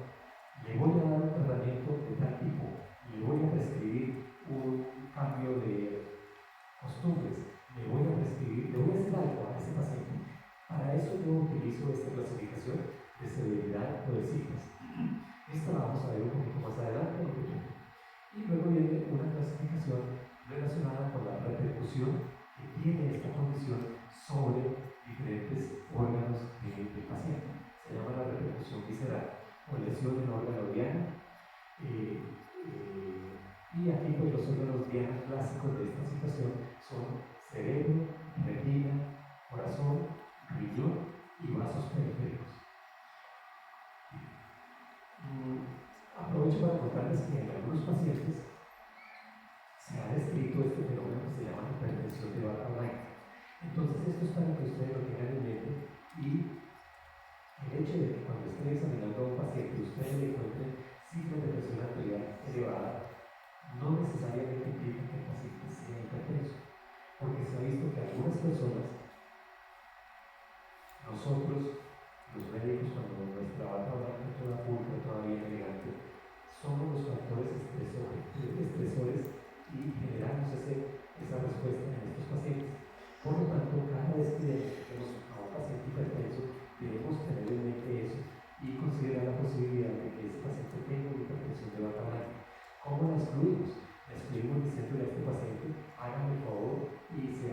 Le voy a dar un tratamiento de tal tipo, le voy a prescribir un cambio de costumbres, le voy a hacer algo a ese paciente. Para eso yo utilizo esta clasificación de severidad o de cifras. Esta la vamos a ver un poquito más adelante en el futuro. Y luego viene una clasificación relacionada con la repercusión que tiene esta condición sobre diferentes órganos del paciente. Se llama la repercusión visceral o lesión en órgano diana. Y aquí pues los órganos diana clásicos de esta situación son cerebro, retina, corazón, riñón y vasos periféricos. Aprovecho para contarles que en algunos pacientes se ha descrito este fenómeno que se llama hipertensión de Bartter-White. Entonces esto es para que ustedes lo tengan en mente y el hecho de que cuando estén examinando a un paciente ustedes le encuentren cifras de presión arterial elevada no necesariamente implica que el paciente sea hipertenso, porque se ha visto que algunas personas, nosotros, los médicos, cuando nuestra bata va a toda pulcra, toda bien elegante, somos los factores estresores y generamos esa respuesta en estos pacientes. Por lo tanto, cada vez que vemos a un paciente hipertenso, debemos tener en mente eso y considerar la posibilidad de que ese paciente tenga una hipertensión de Bartter-White. ¿Cómo la excluimos? La excluimos diciéndole a este paciente, hágame el favor y se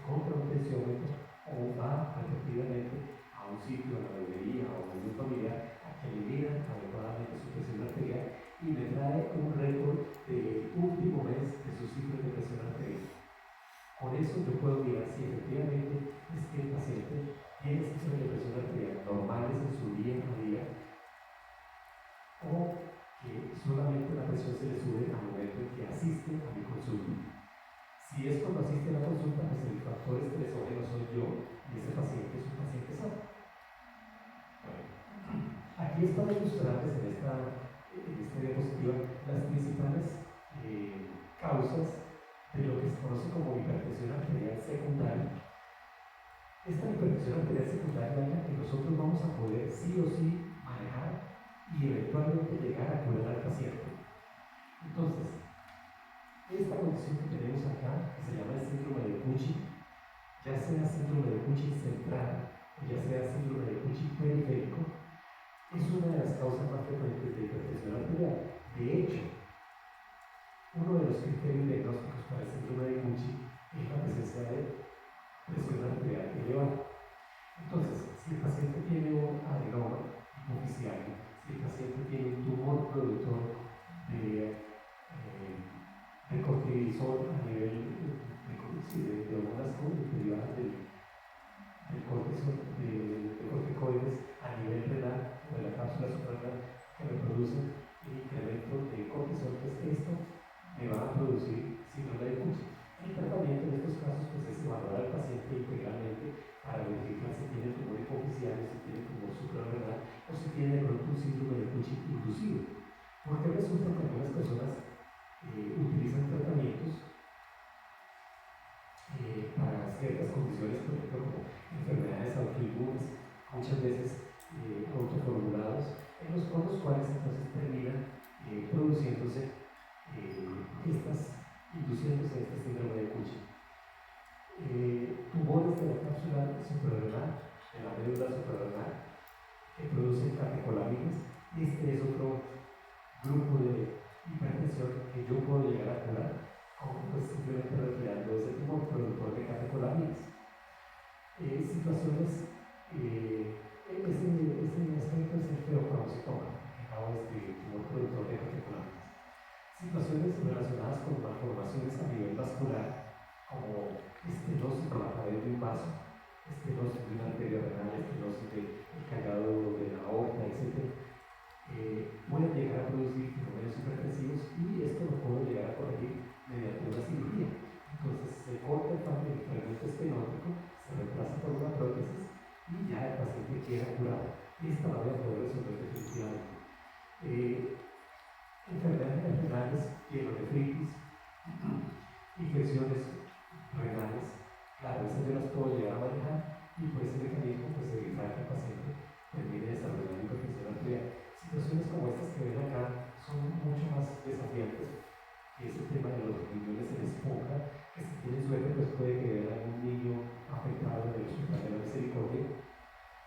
compra un tensiómetro o va repetidamente a un sitio, a la bebería o a un familiar a que le midan adecuadamente su presión arterial y me trae un récord del último mes de sus cifras de presión arterial. Con eso yo puedo mirar si efectivamente es que el paciente tiene cifras de presión arterial normales en su día a día o que solamente la presión se le sube al momento en que asiste a mi consulta. Si es cuando asiste a la consulta, pues el factor estresógeno soy yo y ese paciente es un paciente sano. Bueno, aquí es para ilustrarles en esta diapositiva las principales causas de lo que se conoce como hipertensión arterial secundaria. Esta hipertensión arterial secundaria es la que nosotros vamos a poder sí o sí manejar y eventualmente llegar a curar al paciente. Entonces, esta condición que tenemos acá, que se llama el síndrome de Cushing, ya sea síndrome de Cushing central o ya sea síndrome de Cushing periférico, es una de las causas más frecuentes de hipertensión arterial. De hecho, uno de los criterios diagnósticos para el síndrome de Cushing es la presencia de presión arterial elevada. Entonces, si el paciente tiene un adenoma hipofisiario, si el paciente tiene un tumor productor de cortisol a nivel de hormonas derivadas del cortisol, de corticoides a nivel renal o de la cápsula suprarrenal que me producen el incremento de cortisol, pues esto me va a producir síndrome de Cushing. El tratamiento en estos casos pues, es evaluar al paciente integralmente para verificar si tiene tumor hipofisiario, si tiene tumor suprarrenal o si tiene de pronto un síndrome de Cushing inducido. Porque resulta que algunas personas utilizan tratamientos para ciertas condiciones, por ejemplo, como enfermedades autoinmunes, muchas veces autoformulados, con los cuales entonces terminan produciéndose induciéndose este síndrome de Cushing. Tumores de la cápsula suprarrenal, de la médula suprarrenal, que producen catecolaminas. Este es otro grupo de hipertensión que yo puedo llegar a curar pues simplemente retirando ese tumor productor de catecolaminas. Situaciones, ese aspecto es el feoparositoma, que acabo de escribir, tumor productor de catecolaminas. Situaciones relacionadas con malformaciones a nivel vascular, como estenosis de la pared de un vaso, estenosis de una arteria renal, estenosis del callado de la aorta, etc. Pueden llegar a producir fenómenos hipertensivos y esto lo puedo llegar a corregir mediante una cirugía. Entonces se corta el fragmento estenótico, se reemplaza por una prótesis y ya el paciente queda curado. Esta la voy a poder resolver definitivamente. Enfermedades renales, pielonefritis, infecciones renales, claro, esas yo las puedo llegar a manejar y por ese mecanismo pues evitar que el paciente termine desarrollando hipertensión arterial. Situaciones como estas que ven acá son mucho más desafiantes, que es el tema de los riñones en esponja, que si tienen suerte pues puede que vean algún niño afectado en el hospital de la misericordia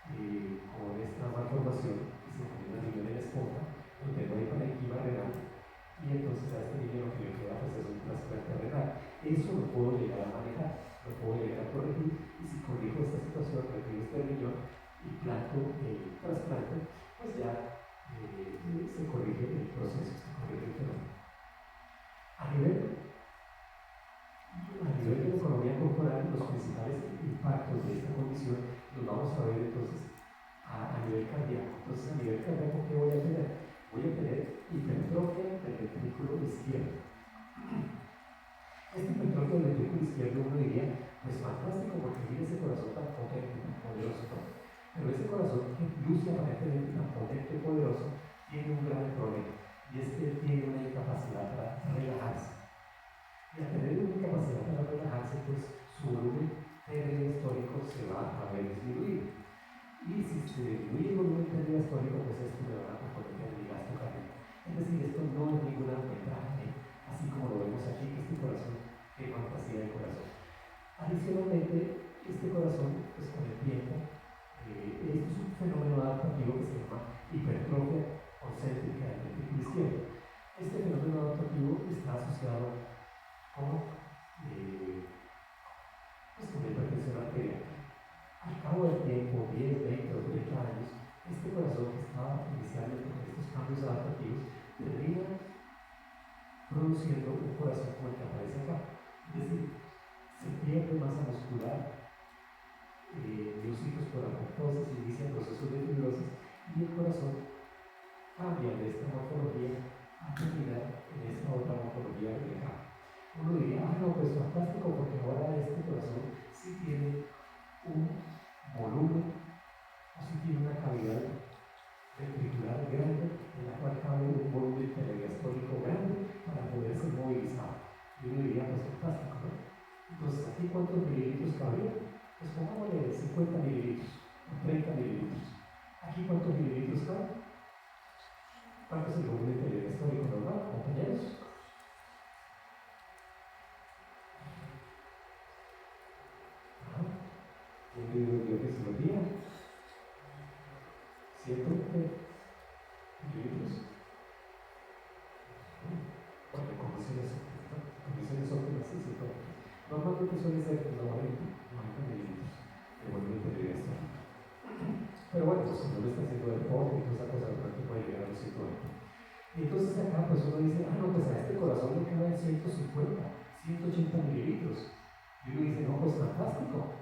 con esta malformación que se llama riñón en esponja, donde no hay parenquima renal y entonces a este niño lo que le queda pues es un trasplante renal. Eso lo puedo llegar a manejar, lo puedo llegar a corregir y si corrijo esta situación, retiro este riñón y planto el trasplante, pues ya se corrige el proceso, se corrige el fenómeno. A nivel de la economía corporal, los principales impactos de esta condición los vamos a ver entonces a nivel cardíaco. Entonces, a nivel cardíaco, ¿qué voy a tener? Voy a tener hipertrofia del ventrículo izquierdo. Este hipertrofia del ventrículo izquierdo uno diría, pues fantástico, porque mira ese corazón tan potente, tan poderoso, ¿no? Pero ese corazón que luce aparentemente tan potente y poderoso tiene un gran problema, y es que tiene una incapacidad para relajarse. Y al tener una incapacidad para relajarse, pues su volumen histórico se va a ver disminuido. Y si se disminuye el volumen histórico, pues esto me va a comprometer mi gasto cardíaco. Es decir, esto no es ninguna ventaja, así como lo vemos aquí, que este corazón, qué fantasía del corazón. Adicionalmente, este corazón, pues con el tiempo, esto es un fenómeno adaptativo que se llama hipertrofia concéntrica del ventrículo izquierdo. Este fenómeno adaptativo está asociado con la hipertensión arterial. Al cabo del tiempo, 10, 20 o 30 años, este corazón que estaba inicialmente con estos cambios adaptativos termina produciendo un corazón como el que aparece acá. Es decir, se pierde masa muscular, miocitos por apoptosis, inicia procesos de fibrosis y el corazón cambia de esta morfología a terminar en esta otra morfología de acá. Uno diría, no, pues fantástico, porque ahora este corazón sí tiene un volumen, o si tiene una cavidad ventricular grande, en la cual cabe un volumen telediastólico grande para poder ser movilizado. Y uno diría, pues fantástico, ¿no? Entonces, ¿aquí cuántos mililitros cabrían? Pues pongámosle 50 mililitros o 30 mililitros. ¿Aquí cuántos mililitros caben? ¿Cuánto es el volumen telediastólico normal, compañeros? ¿Quién dio fisiología? 120 mililitros. Bueno, condiciones óptimas, sí, 120. Normalmente suele ser 90 mililitros de volumen telediastólico. Pero bueno, pues si no lo está haciendo deporte y toda esa cosa, de pronto puede llegar a los 120. Y entonces acá pues uno dice, no, pues a este corazón le quedan 150, 180 mililitros. Y uno dice, no, pues fantástico.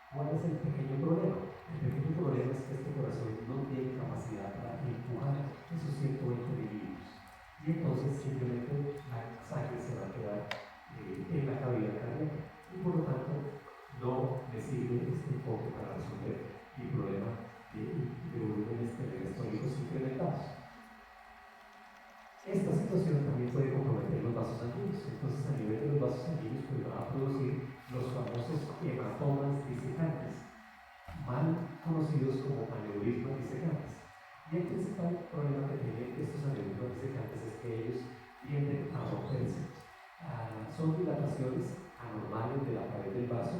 ¿Cuál es el pequeño problema? El pequeño problema es que este corazón no tiene capacidad para empujar esos 120 mililitros. Y entonces simplemente la sangre se va a quedar en la cavidad cardíaca. Y por lo tanto, no me sirve este enfoque para resolver el problema de volúmenes telediastólicos incrementados. Esta situación también puede comprometer los vasos sanguíneos. Entonces, a nivel de los vasos sanguíneos, pues va a producir los famosos hematomas disecantes, mal conocidos como aneurismas disecantes. Y el principal problema que tienen estos aneurismas disecantes es que ellos tienden a romperse. Son dilataciones anormales de la pared del vaso,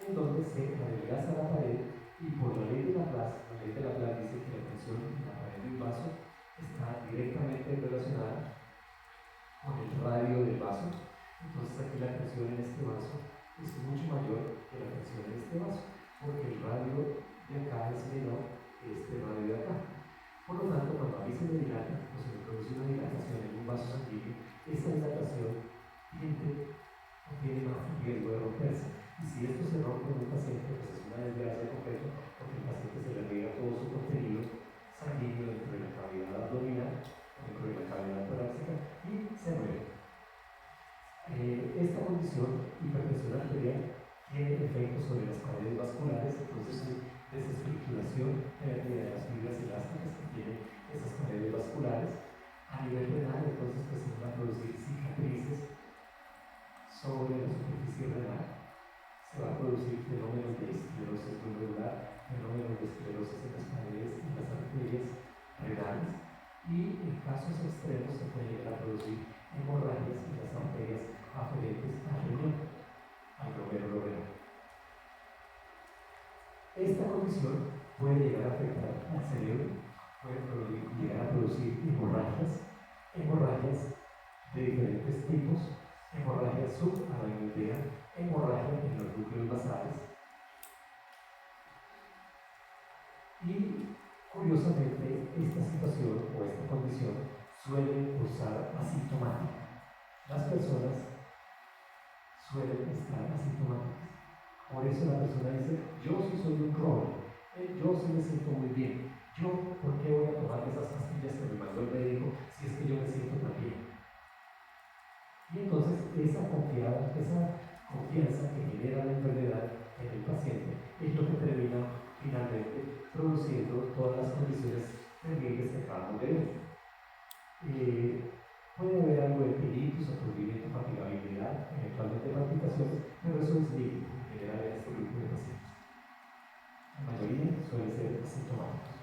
en donde se adelgaza la pared y por la ley de Laplace dice que la tensión en la pared del vaso está directamente relacionada con el radio del vaso. Entonces aquí la tensión en este vaso es mucho mayor que la tensión en este vaso, porque el radio de acá es menor que este radio de acá. Por lo tanto, cuando a mí se me dilata o se me produce una dilatación en un vaso sanguíneo, esa dilatación tiene más riesgo de romperse. Y si esto se rompe en un paciente, pues es una desgracia completa, porque el paciente se le riega todo su contenido sanguíneo dentro de la cavidad abdominal, dentro de la cavidad torácica, y se muere. Esta condición, hipertensión arterial, tiene efectos sobre las paredes vasculares, entonces hay desestructuración, pérdida de las fibras elásticas que tienen esas paredes vasculares. A nivel renal, entonces pues se van a producir cicatrices sobre la superficie renal, se va a producir fenómenos de esclerosis muy regular, fenómenos de esclerosis en las paredes y las arterias renales, y en casos extremos se puede llegar a producir hemorragias en las arterias aferentes al riñón, al glomérulo renal. Esta condición puede llegar a afectar al cerebro, puede llegar a producir hemorragias de diferentes tipos, hemorragia subaracnoidea, hemorragia en los núcleos basales. Y curiosamente, esta situación o esta condición suele cursar asintomática. Las personas suelen estar asintomáticas. Por eso la persona dice, yo sí soy un roble, yo sí me siento muy bien. Yo, ¿por qué voy a tomar esas pastillas que me mandó el médico si es que yo me siento tan bien? Y entonces esa confianza que genera la enfermedad en el paciente es lo que termina finalmente produciendo todas las condiciones terribles que acabamos de ver. Puede haber algo de pruritus, aturdimiento, fatigabilidad, eventualmente palpitaciones, pero eso es mínimo en general en este grupo de pacientes. La mayoría suele ser asintomáticos.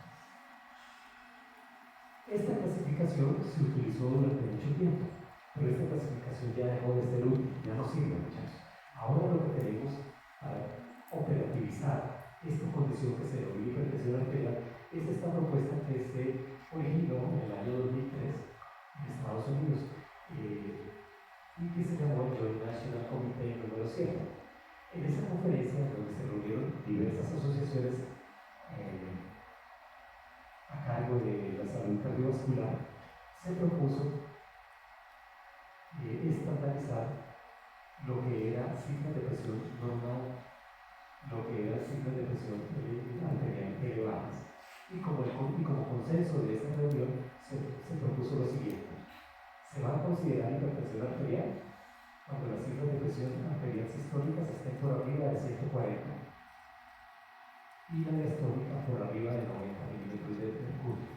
Esta clasificación se utilizó durante mucho tiempo, pero esta clasificación ya dejó de ser útil, ya no sirve, muchachos. Ahora lo que tenemos para operativizar esta condición que se denomina hipertensión arterial es esta propuesta que se originó en el año 2003 en Estados Unidos y que se llamó el Joint National Committee número 7. En esa conferencia, donde se reunieron diversas asociaciones a cargo de la salud cardiovascular, se propuso estandarizar lo que era cifras de presión normal, lo que era cifras de presión arterial elevadas. Y como consenso de esa reunión se propuso lo siguiente: se va a considerar hipertensión arterial cuando las cifras de presión arterial sistólicas estén por arriba de 140 y la diastólica por arriba de 90 milímetros de mercurio.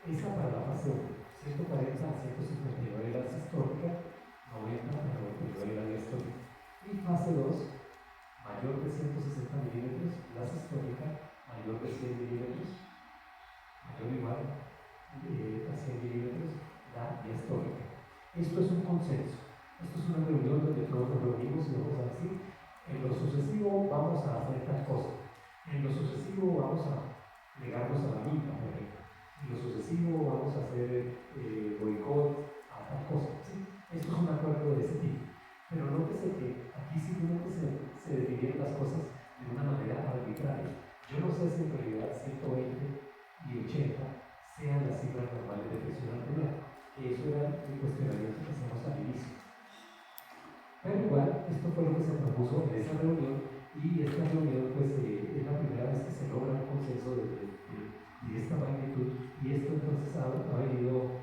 Esa para la fase 1, 140 a 159 la sistólica, 90 a 99 la diastólica. Y fase 2, mayor de 160 milímetros la sistólica, mayor de 100 milímetros, mayor o igual a 100 milímetros la diastólica. Esto es un consenso. Esto es una reunión donde todos nos reunimos y vamos a decir, en lo sucesivo vamos a hacer tal cosa, en lo sucesivo vamos a negarnos a la mitad, por ejemplo, en lo sucesivo vamos a hacer boicot a tal cosa. ¿Sí? Esto es un acuerdo de ese tipo. Pero nótese que aquí simplemente se definieron las cosas de una manera arbitraria. Yo no sé si en realidad 120 y 80 sean las cifras normales de presión arterial, que eso era el cuestionamiento que hacemos al inicio. Pero igual, esto fue lo que se propuso en esa reunión, y esta reunión pues, es la primera vez que se logra un consenso de esta magnitud, y esto entonces ha venido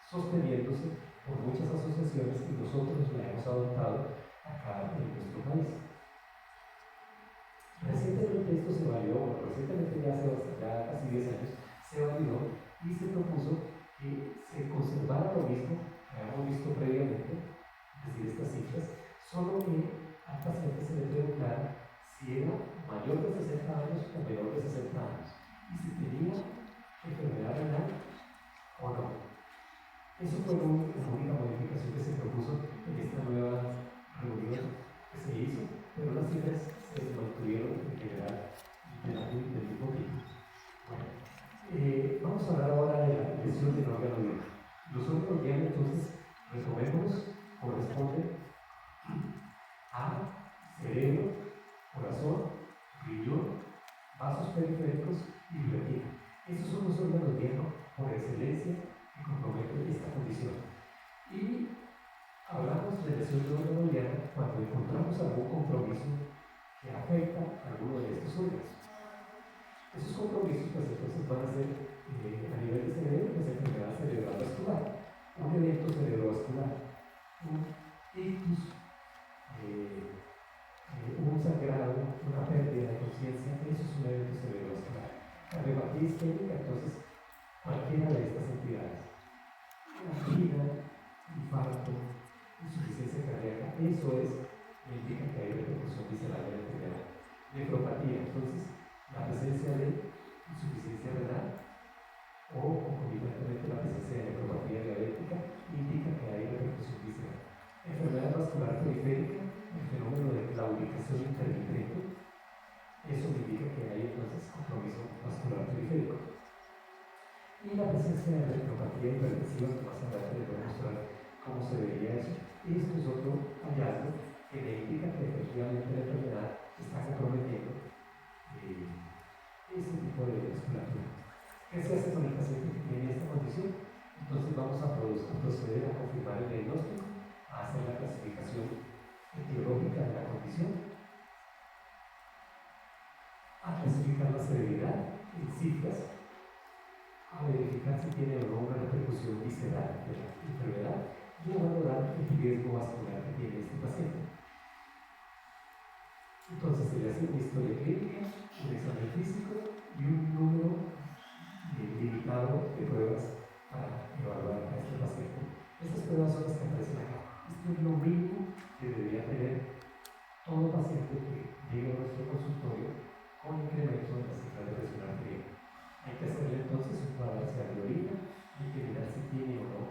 sosteniéndose por muchas asociaciones y nosotros la hemos adoptado acá en nuestro país. Recientemente esto se validó, recientemente ya casi 10 años, se validó y se propuso que se conservara lo mismo que habíamos visto previamente, es decir, estas cifras, solo que al paciente se le preguntara si era mayor de 60 años o menor de 60 años y si tenía enfermedad renal o no. Eso fue la única modificación que se propuso en esta nueva reunión que se hizo, pero las cifras se mantuvieron en general del mismo tipo. Bueno, vamos a hablar ahora de la lesión del órgano diana. Los órganos diana, entonces, retomémoslos, corresponden a cerebro, corazón, riñón, vasos periféricos y riñón. aplicación neuronodiana cuando encontramos algún compromiso que afecta a alguno de estos órganos. Esos compromisos pues entonces van a ser a nivel de cerebro, pues enfermedad cerebral vascular, un evento cerebrovascular, un ictus, un sangrado, una pérdida de conciencia, eso es un evento cerebrovascular. Cardiopatía isquémica, entonces cualquiera de estas entidades, angina, infarto, insuficiencia cardíaca, eso es, me indica que hay repercusión visceral de la enfermedad. Nefropatía, entonces, la presencia de insuficiencia renal o concomitantemente la presencia de nefropatía diabética indica que hay repercusión visceral. Enfermedad vascular periférica, el fenómeno de claudicación intermitente, eso me indica que hay entonces compromiso vascular periférico. Y la presencia de retropatía hipertensiva, que más adelante les voy a mostrar cómo se vería eso. Y esto es otro hallazgo que me indica que efectivamente la enfermedad está comprometiendo ese tipo de vasculatura. ¿Qué se hace con el paciente que tiene esta condición? Entonces vamos a proceder a confirmar el diagnóstico, a hacer la clasificación etiológica de la condición, a clasificar la severidad en cifras, a verificar si tiene o no una repercusión visceral de la enfermedad y a valorar el riesgo vascular que tiene este paciente. Entonces se le hace una historia clínica, un examen físico y un número limitado de pruebas para evaluar a este paciente. Estas pruebas son las que aparecen acá. Esto es lo mínimo que debería tener todo paciente que llegue a nuestro consultorio con incremento en la cifra de presión arterial. Hay que hacerle entonces un cuadro hacia la orina, hay que mirar si tiene o no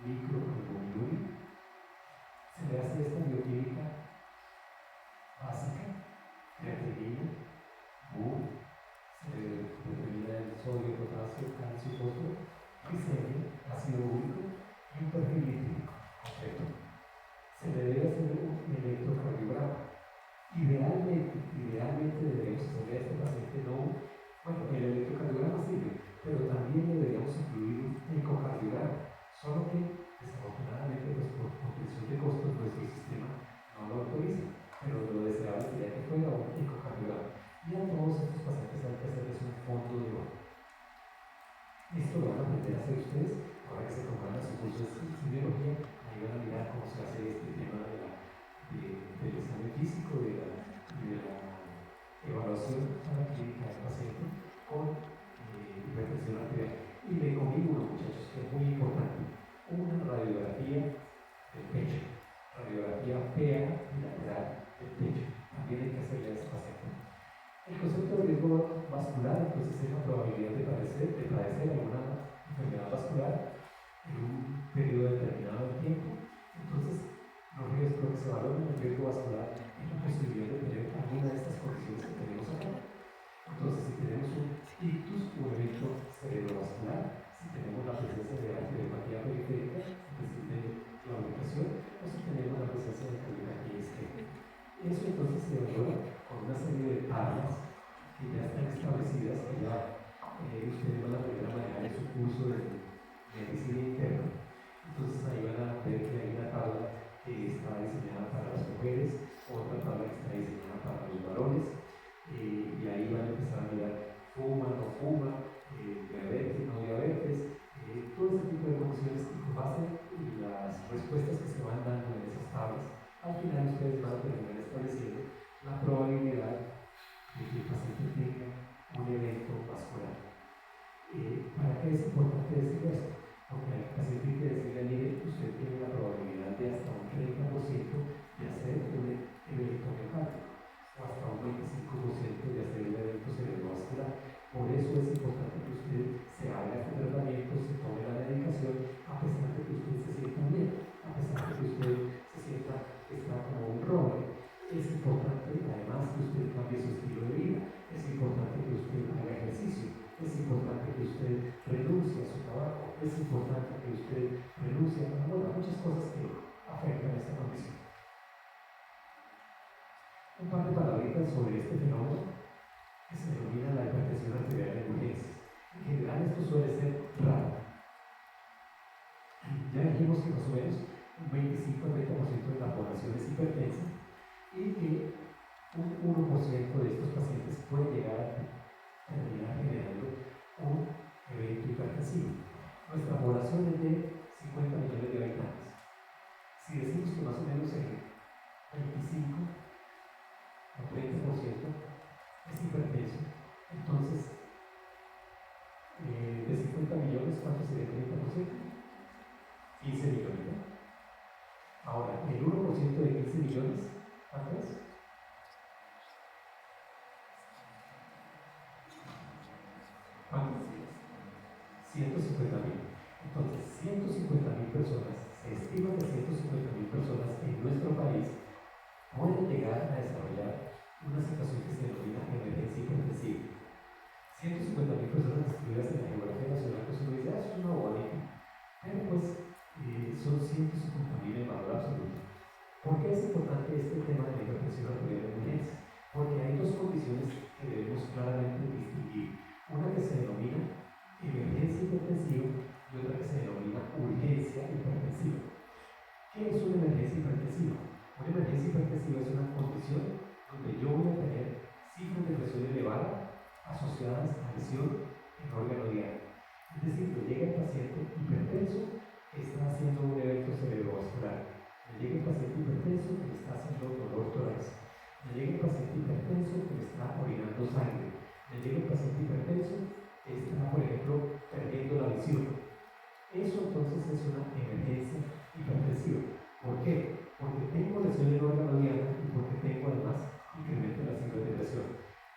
microalbuminuria. Se le hace esta bioquímica básica, creatinina, se le determina el sodio, potasio, calcio, fósforo, glicemia, ácido úrico y un perfil lipídico completo. Se le debe hacer un electrocardiograma. Idealmente deberíamos hacerle a este paciente bueno, el electrocardiograma sirve, pero también deberíamos incluir un ecocardiograma, solo que desafortunadamente pues, por presión de costos nuestro sistema no lo autoriza, pero lo deseable sería que fuera un ecocardiograma. Y a todos estos pacientes hay que hacerles un fondo de oro. Esto lo van a aprender a hacer ustedes ahora que se compran sus cursos de semiología. Ahí van a mirar cómo se hace este tema del examen físico, de la evaluación a la clínica del paciente con hipertensión arterial. Y le conmigo uno, muchachos, que es muy importante, una radiografía del pecho, radiografía PA bilateral del pecho. También hay que hacerle a ese paciente. El concepto de riesgo vascular, entonces, es la probabilidad de padecer alguna enfermedad vascular en un periodo determinado de tiempo. Entonces, los riesgos que se valoran en el riesgo vascular es la posibilidad de tener alguna de estas condiciones que tenemos acá. Entonces, si tenemos un ictus, un evento cerebrovascular, si tenemos la presencia de arteriopatía periférica, es decir, de claudicación, o si tenemos la presencia de cardiopatía isquémica. Eso entonces se evalúa con una serie de tablas que ya están establecidas, que ya ustedes van a aprender a manejar en su curso de medicina interna. Entonces ahí van a ver que hay una tabla que está diseñada para las mujeres, otra tabla que está diseñada para los varones, y ahí van a empezar a mirar fuma, no fuma, diabetes, no diabetes, todo ese tipo de condiciones, y con base en las respuestas que se van dando en esas tablas, al final ustedes van a terminar estableciendo la probabilidad de que el paciente tenga un evento vascular. ¿Para qué es importante decir esto? Porque al paciente hay que decirle, mire, usted tiene la probabilidad de hasta un 30% de hacer un evento mecánico, o hasta un 25% de hacer un evento cerebrovascular. Por eso es importante que usted se haga este tratamiento, se tome la medicación, a pesar de que usted se sienta bien, a pesar de que usted se sienta que está como un roble. Es importante, además, que usted cambie su estilo de vida, es importante que usted haga ejercicio, es importante que usted renuncie a su trabajo, es importante que usted renuncie a muchas cosas que afectan esta condición. Un par de palabritas sobre este fenómeno que se denomina la hipertensión arterial de urgencias. En general esto suele ser raro. Ya dijimos que más o menos un 25 al 30% de la población es hipertensa y que un 1% de estos pacientes puede llegar a terminar generando un evento hipertensivo. Nuestra población es de 50 millones de habitantes. Si decimos que más o menos el 25 o 30% es hipertenso, entonces de 50 millones, ¿cuánto sería el 30%? 15 millones, ¿no? Ahora, el 1% de 15 millones, ¿cuánto es? ¿Cuánto? 150.000. Entonces, 150.000 personas, se estima que 150.000 personas en nuestro país pueden llegar a desarrollar una situación que se denomina emergencia hipertensiva. 150.000 personas distribuidas en la geografía nacional, pues uno dice, eso es una bobadita. Pero pues son 150.000 en valor absoluto. ¿Por qué es importante este tema de la hipertensión arterial en mujeres? Porque hay dos condiciones que debemos claramente distinguir. Una que se denomina emergencia hipertensiva y otra que se denomina urgencia hipertensiva. ¿Qué es una emergencia hipertensiva? Una emergencia hipertensiva es una condición donde yo voy a tener cifras de presión elevada asociadas a lesión en órgano diario. Es decir, me llega el paciente hipertenso que está haciendo un evento cerebrovascular. Me llega el paciente hipertenso que me está haciendo dolor torácico. Me llega el paciente hipertenso que me está orinando sangre. Me llega el paciente hipertenso que está, por ejemplo, perdiendo la visión. Eso entonces es una emergencia hipertensiva. ¿Por qué? Porque tengo lesión en órgano diario y porque tengo además incremento en las cifras de presión.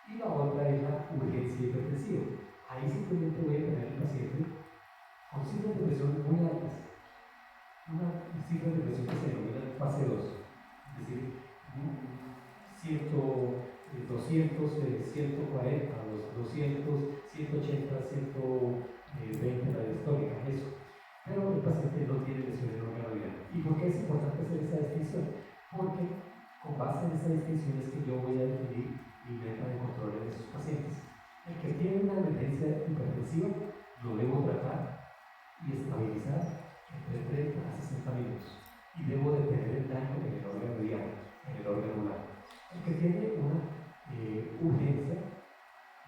Y la otra es la urgencia hipertensiva. Ahí simplemente voy a tener el paciente con cifras de presión muy altas. Una cifra de presión que se denomina fase 2. Es decir, 200, 140, 200, 180, 120 la diastólica, eso. Pero el paciente no tiene lesión en órgano diario. ¿Y por qué es importante hacer esa distinción? Porque con base en esa distinción es que yo voy a definir mi meta de control en esos pacientes. El que tiene una emergencia hipertensiva lo debo tratar y estabilizar entre 30 a 60 minutos. Y debo detener el daño en el órgano diario, en el órgano humano. El que tiene una urgencia,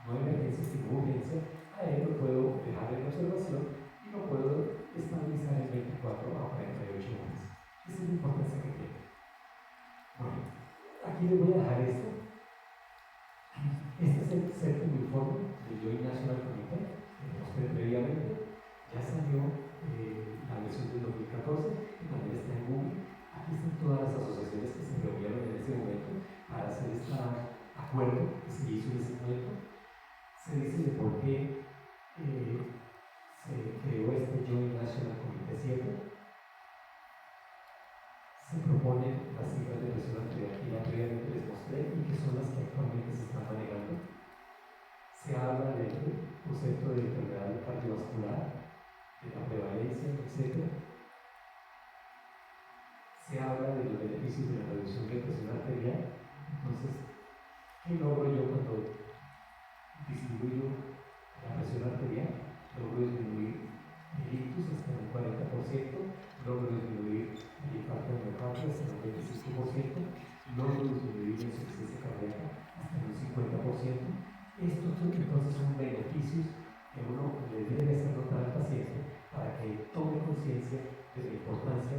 no emergencia, sino urgencia, a él lo puedo dejar en observación y lo puedo estabilizar en 24 a 48 horas. Esa es la importancia que tiene. Bueno, aquí les voy a dejar esto. Este es el séptimo informe del Joint National Committee, que mostré previamente. Ya salió la versión del 2014, que también está en Google. Aquí están todas las asociaciones que se reunieron en ese momento para hacer este acuerdo que se hizo en ese momento. Se dice de por qué se creó este Joint National Committee 7. Se proponen las cifras de presión arterial que ya previamente les mostré y que son las que actualmente se están manejando. Se habla del concepto de enfermedad cardiovascular, de la prevalencia, etc. Se habla de los beneficios de la reducción de presión arterial. Entonces, ¿qué logro yo cuando disminuyo la presión arterial? Logro disminuir el ictus hasta un 40%, logro disminuir el infarto de miocardio hasta un 25%, logro disminuir la insuficiencia cardíaca hasta un 50%. Estos entonces son beneficios que uno le debe hacer notar al paciente para que tome conciencia de la importancia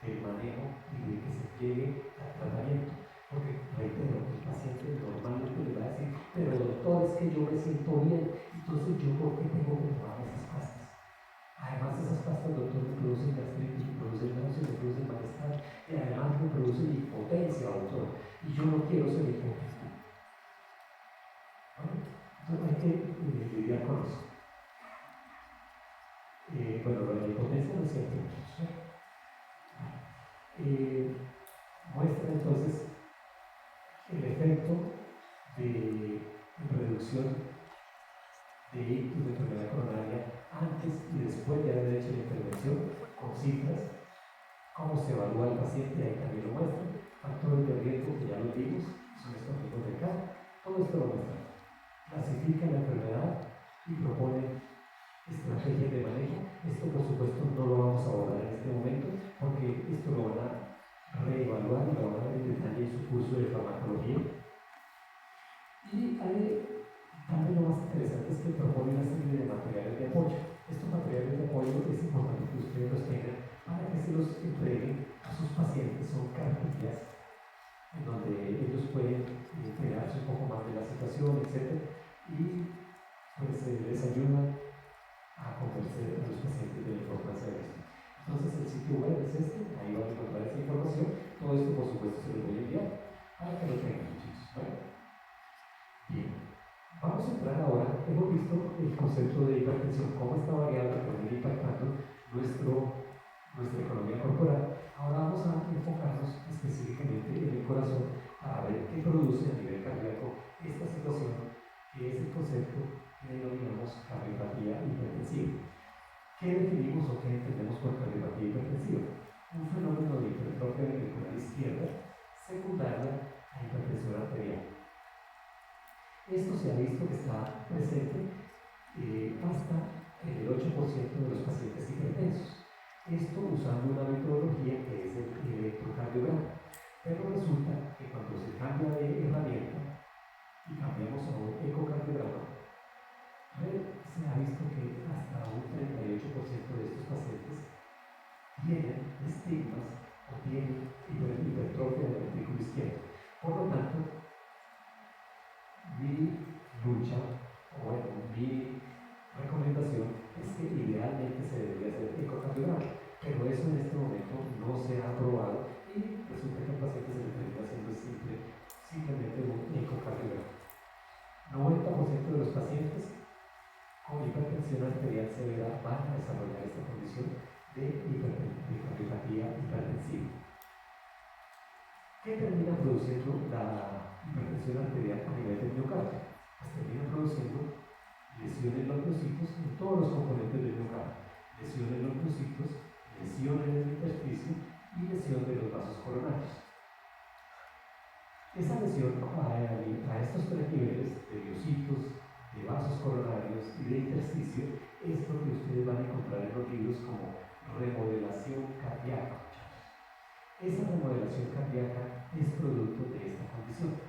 del manejo y de que se llegue al tratamiento. Porque, reitero, el paciente normalmente le va a decir, pero doctor, es que yo me siento bien, entonces yo ¿por qué tengo que tomar esas pastas? Además, esas pastas, doctor, me producen gastritis, me producen náuseas, me producen malestar, y además me producen impotencia, doctor, y yo no quiero ser hipócrita. ¿Vale? Entonces hay que lidiar con eso. Bueno, lo de la impotencia no es cierto. Muestra entonces el efecto de reducción de ictus de enfermedad coronaria antes y después de haber hecho la intervención con cifras, cómo se evalúa el paciente, ahí también lo muestra, factores de riesgo que ya lo vimos, son estos tipos de acá, todo esto lo muestra. Clasifica la enfermedad y propone estrategias de manejo. Esto por supuesto no lo vamos a abordar en este momento porque esto lo serie de materiales de apoyo. Estos materiales de apoyo es importante que ustedes los tengan para que se los entreguen a sus pacientes. Son cartillas en donde ellos pueden enterarse un poco más de la situación, etc. Y pues les ayuda a convencer a los pacientes de la importancia de esto. Entonces el sitio web es este, ahí van a encontrar esa información. Todo esto por supuesto se los voy a enviar para que lo tengan, chicos. Bueno, bien, vamos a entrar ahora. Hemos visto el concepto de hipertensión, cómo está variando, cómo está impactando nuestra economía corporal. Ahora vamos a enfocarnos específicamente en el corazón para ver qué produce a nivel cardíaco esta situación, que es el concepto que denominamos cardiopatía hipertensiva. ¿Qué definimos o qué entendemos por cardiopatía hipertensiva? Un fenómeno de hipertrofia ventricular izquierda secundaria a hipertensión arterial. Esto se ha visto que está presente hasta en el 8% de los pacientes hipertensos. Esto usando una metodología que es el electrocardiograma. Pero resulta que cuando se cambia de herramienta y cambiamos a un ecocardiograma, se ha visto que hasta un 38% de estos pacientes tienen estigmas o tienen hipertrofia del ventrículo izquierdo. Por lo tanto, mi lucha, o bueno, mi recomendación es que idealmente se debería hacer ecocardiograma, pero eso en este momento no se ha aprobado y resulta que al paciente se le termina haciendo simplemente un ecocardiograma. 90% de los pacientes con hipertensión arterial severa van a desarrollar esta condición de cardiopatía hipertensiva. ¿Qué termina produciendo la hipertensión arterial a nivel del miocardio? Pues termina produciendo lesión en los leucocitos en todos los componentes del miocardio, lesión en los leucocitos, lesión en el intersticio y lesión de los vasos coronarios. Esa lesión a estos tres niveles de leucocitos, de vasos coronarios y de intersticio es lo que ustedes van a encontrar en los libros como remodelación cardíaca. Esa remodelación cardíaca es producto de esta condición.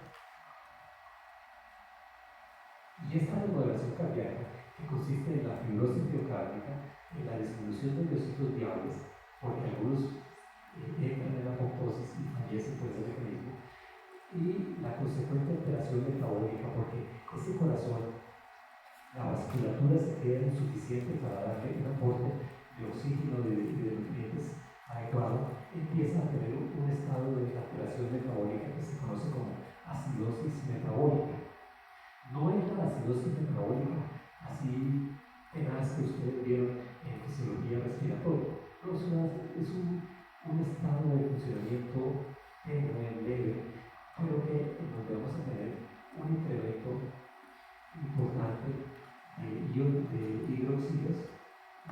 Y esta remodelación cardíaca, que consiste en la fibrosis miocárdica, en la disminución de leucocitos viables, porque algunos entran en la apoptosis y fallecen por ese mecanismo, y la consecuente alteración metabólica, porque ese corazón, la vasculatura se queda insuficiente para darle un aporte de oxígeno, de nutrientes adecuado, empieza a tener un estado de alteración metabólica que se conoce como acidosis metabólica. No es la acidosis metabólica así tenaz que ustedes vieron en fisiología respiratoria. No, es un estado de funcionamiento tenue, leve, pero que en donde vamos a tener un incremento importante de hidroxilos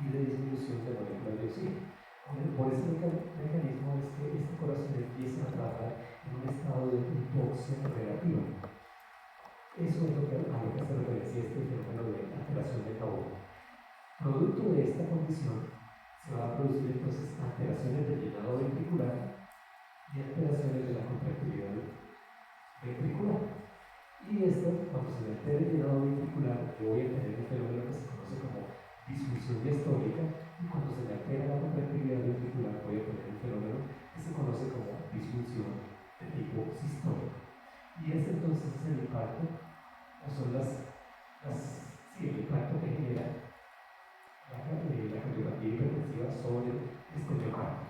y de disminución de moléculas de oxígeno. Por ese mecanismo es que este corazón empieza a trabajar en un estado de hipoxia relativa. Eso es a lo que hace referencia este fenómeno de alteración metabólica. Producto de esta condición se va a producir entonces alteraciones del llenado ventricular y alteraciones de la contractilidad ventricular. Y esto, cuando se me altere el llenado ventricular, yo voy a tener un fenómeno que se conoce como disfunción diastólica, y cuando se me altera la contractilidad ventricular voy a tener un fenómeno que se conoce como disfunción de tipo sistólico. Y ese entonces es el impacto, o son el impacto que genera la cardiopatía hipertensiva sobre este miocardio.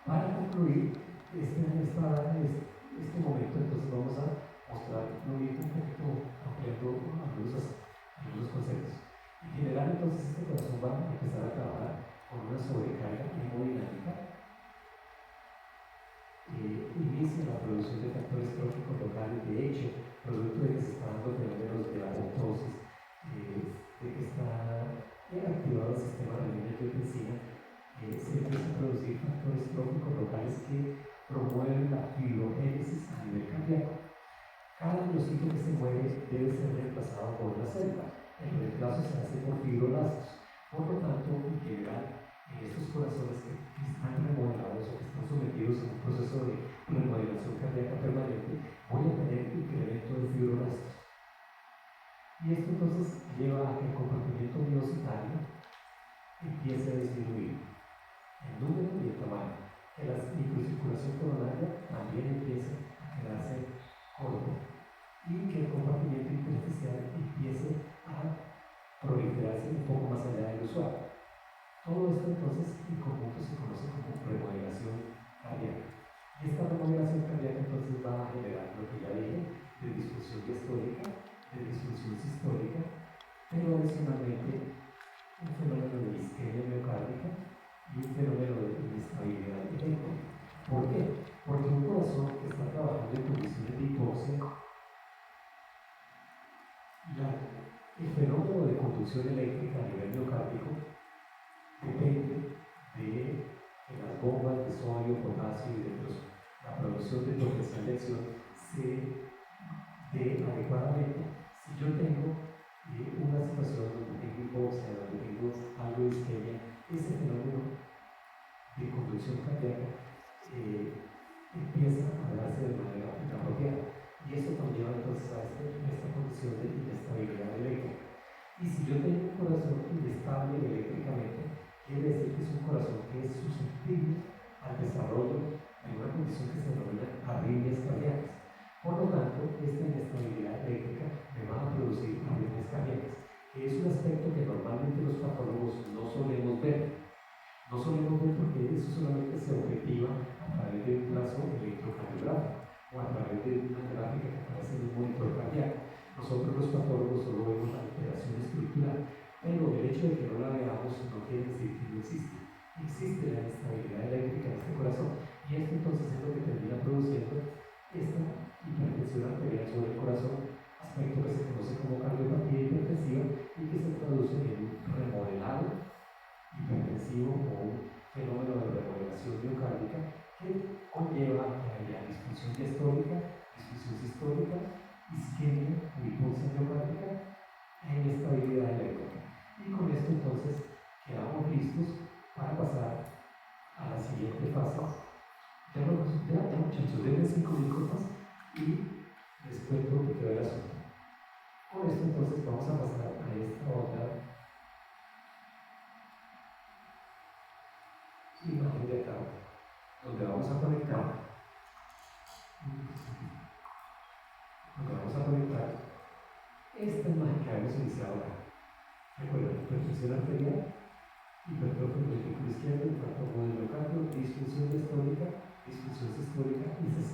Para concluir este momento, entonces vamos a mostrar un poquito ampliando algunos conceptos. En general, entonces, este corazón va a empezar a trabajar con una sobrecarga hemodinámica. Inicia la producción de factores tróficos locales. De hecho, producto de que se están dando fenómenos de apoptosis, de que está activado el sistema renina-angiotensina, se empiezan a producir factores tróficos locales que promueven la fibrogénesis a nivel cardíaco. Cada miocito que se muere debe ser reemplazado por una célula. El reemplazo se hace por fibroblastos. Por lo tanto, en general, en estos corazones que están remodelados o que están sometidos a un proceso de remodelación cardíaca permanente, voy a tener incremento de fibroblastos. Y Y esto entonces lleva a que el compartimiento miocitario empiece a disminuir el número y el tamaño, que la microcirculación coronaria también empiece a quedarse corto y que el compartimiento intersticial empiece a proliferarse un poco más allá del usual. Todo esto entonces en conjunto se conoce como remodelación cardíaca. Y esta remodelación cardíaca entonces va a generar lo que ya dije, de disfunción diastólica, de disfunción sistólica, pero adicionalmente un fenómeno de isquemia miocárdica y un fenómeno de inestabilidad eléctrica. ¿Por qué? Porque un corazón que está trabajando en condiciones de hipoxia, el fenómeno de conducción eléctrica a nivel miocárdico depende de que las bombas de sodio, potasio y de la producción de potencial de acción se dé adecuadamente. Si yo tengo una situación donde tengo hipoxia, donde tengo algo de isquemia, ese fenómeno de conducción cardíaca empieza a darse de manera inapropiada. Y esto conlleva entonces a esta condición de inestabilidad eléctrica. Y si yo tengo un corazón inestable eléctricamente, quiere decir que es un corazón que es susceptible al desarrollo de una condición que se denomina arritmias cardíacas. Por lo tanto, esta inestabilidad eléctrica me va a producir arritmias cardíacas, que es un aspecto que normalmente los patólogos no solemos ver. No solemos ver porque eso solamente se objetiva a través de un brazo electrocardiográfico o a través de una gráfica que aparece en un monitor cardíaco. Nosotros los patólogos solo vemos la alteración estructural, pero el hecho de que no la veamos no quiere decir que no existe. Existe la inestabilidad eléctrica en este corazón y esto entonces es lo que termina produciendo esta hipertensión arterial sobre el corazón, aspecto que se conoce como cardiopatía hipertensiva y que se traduce en un remodelado hipertensivo o un fenómeno de remodelación miocárdica que conlleva a que haya disfunción diastólica, disfunción sistólica, isquemia o hipoxia miocárdica e inestabilidad eléctrica. Y con esto entonces quedamos listos para pasar a la siguiente fase. Ya muchachos, denme 5 minutos más y les cuento que quedó el asunto. Con esto entonces vamos a pasar a esta otra imagen de acá, donde vamos a conectar esta imagen que habíamos iniciado acá. Recuerden, hipertensión arterial, hipertrofia del ventrículo izquierdo, infarto agudo del miocardio, disfunción diastólica, disfunción sistólica y ICC.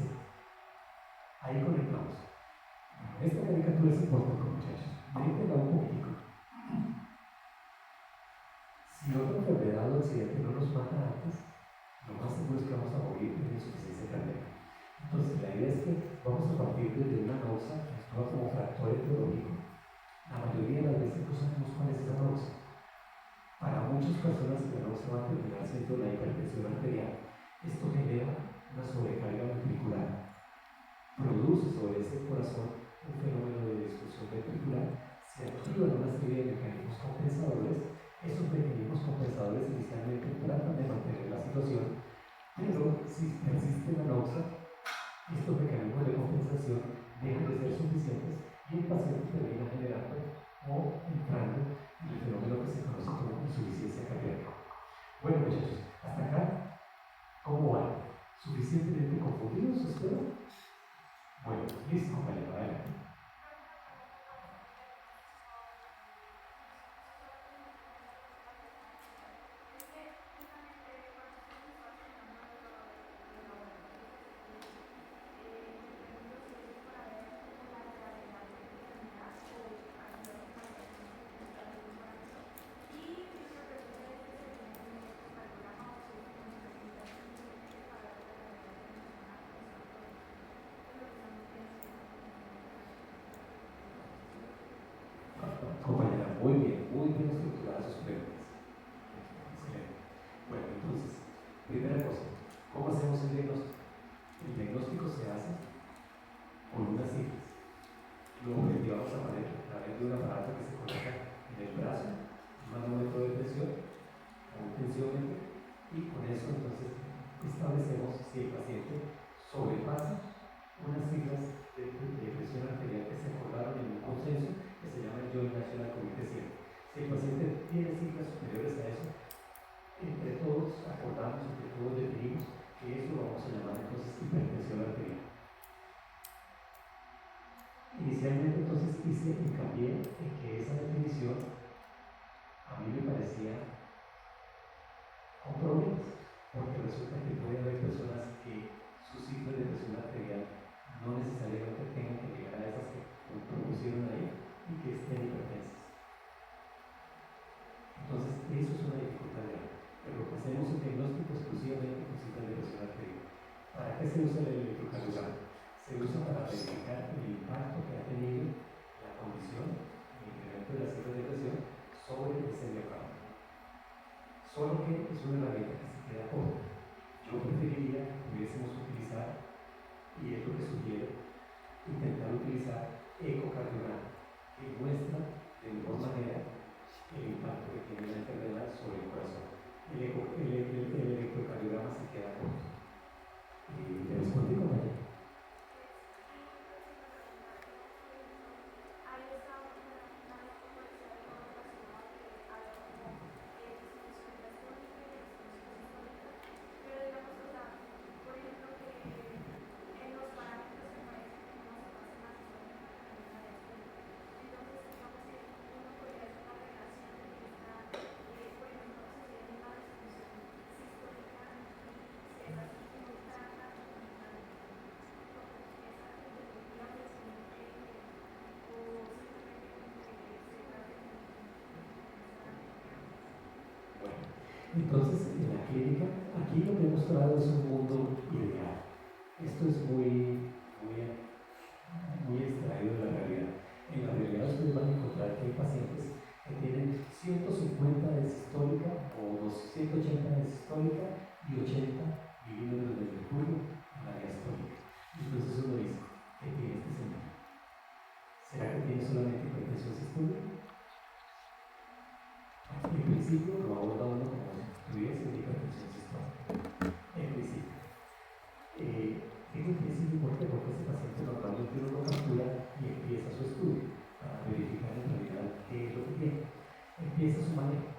Ahí conectamos. Esta caricatura es importante, muchachos. Métela un poquitico. Si otra enfermedad o accidente no nos mata antes, lo más seguro es que vamos a morir de insuficiencia cardíaca. Entonces, la idea es que vamos a partir desde una causa que actúa como factor etiológico. La mayoría de las veces no sabemos cuál es esa causa. Para muchas personas, la causa va a terminar siendo la hipertensión arterial. Esto genera una sobrecarga ventricular. Produce sobre ese corazón un fenómeno de disfunción ventricular. Se activan una serie de mecanismos compensadores. Esos mecanismos compensadores inicialmente tratan de mantener la situación, pero si persiste la náusea, estos mecanismos de compensación dejan de ser suficientes y el paciente termina generando o entrando en el fenómeno que se conoce como insuficiencia cardíaca. Bueno, muchachos, hasta acá, ¿cómo van? ¿Suficientemente confundidos, espero? Bueno, listo, compañero, adelante. Compañera, muy bien estructuradas sus preguntas. Excelente. Bueno, entonces, primera cosa, ¿cómo hacemos el diagnóstico? El diagnóstico se hace con unas cifras. Luego objetivamos a través de un aparato que se coloca en el brazo, un manómetro de presión o un tensiómetro, y con eso entonces establecemos si el paciente sobrepasa unas cifras de presión arterial que se acordaron en un consenso que se llama el Joint National Committee 100. Si el paciente tiene cifras superiores a eso, entre todos acordamos, entre todos definimos que eso lo vamos a llamar entonces hipertensión arterial. Inicialmente entonces hice hincapié en que esa definición a mí me parecía con problemas, porque resulta que puede haber personas que sus cifras de presión arterial no necesariamente tengan que llegar a esas que propusieron ahí y que estén hipertensas. Entonces, eso es una dificultad grande. Pero hacemos un diagnóstico exclusivamente con cifras de presión arterial. ¿Para qué se usa el electrocardiograma? Se usa para verificar el impacto que ha tenido la condición, el incremento de las cifras de presión sobre ese miocardio. Solo que es una herramienta que se queda corta. Yo preferiría que pudiésemos utilizar, y es lo que sugiero, intentar utilizar ecocardiograma, que muestra de mejor manera el impacto que tiene la enfermedad sobre el corazón. El electrocardiograma se queda corto. ¿Te respondí, compañero? Entonces, en la clínica, aquí lo que he mostrado es un mundo ideal. Esto es muy extraído de la realidad. En la realidad ustedes van a encontrar que hay pacientes que tienen 150 de sistólica o 180 de sistólica y 80 milímetros de mercurio en la diastólica. Entonces uno dice, ¿qué tiene este señor? ¿Será que tiene solamente hipertensión sistólica? En principio lo aborda uno como si tuviese hipertensión sistólica. En principio. Digo en principio porque ese paciente normalmente uno lo calcula y empieza su estudio para verificar en realidad qué es lo que tiene. Empieza su manejo.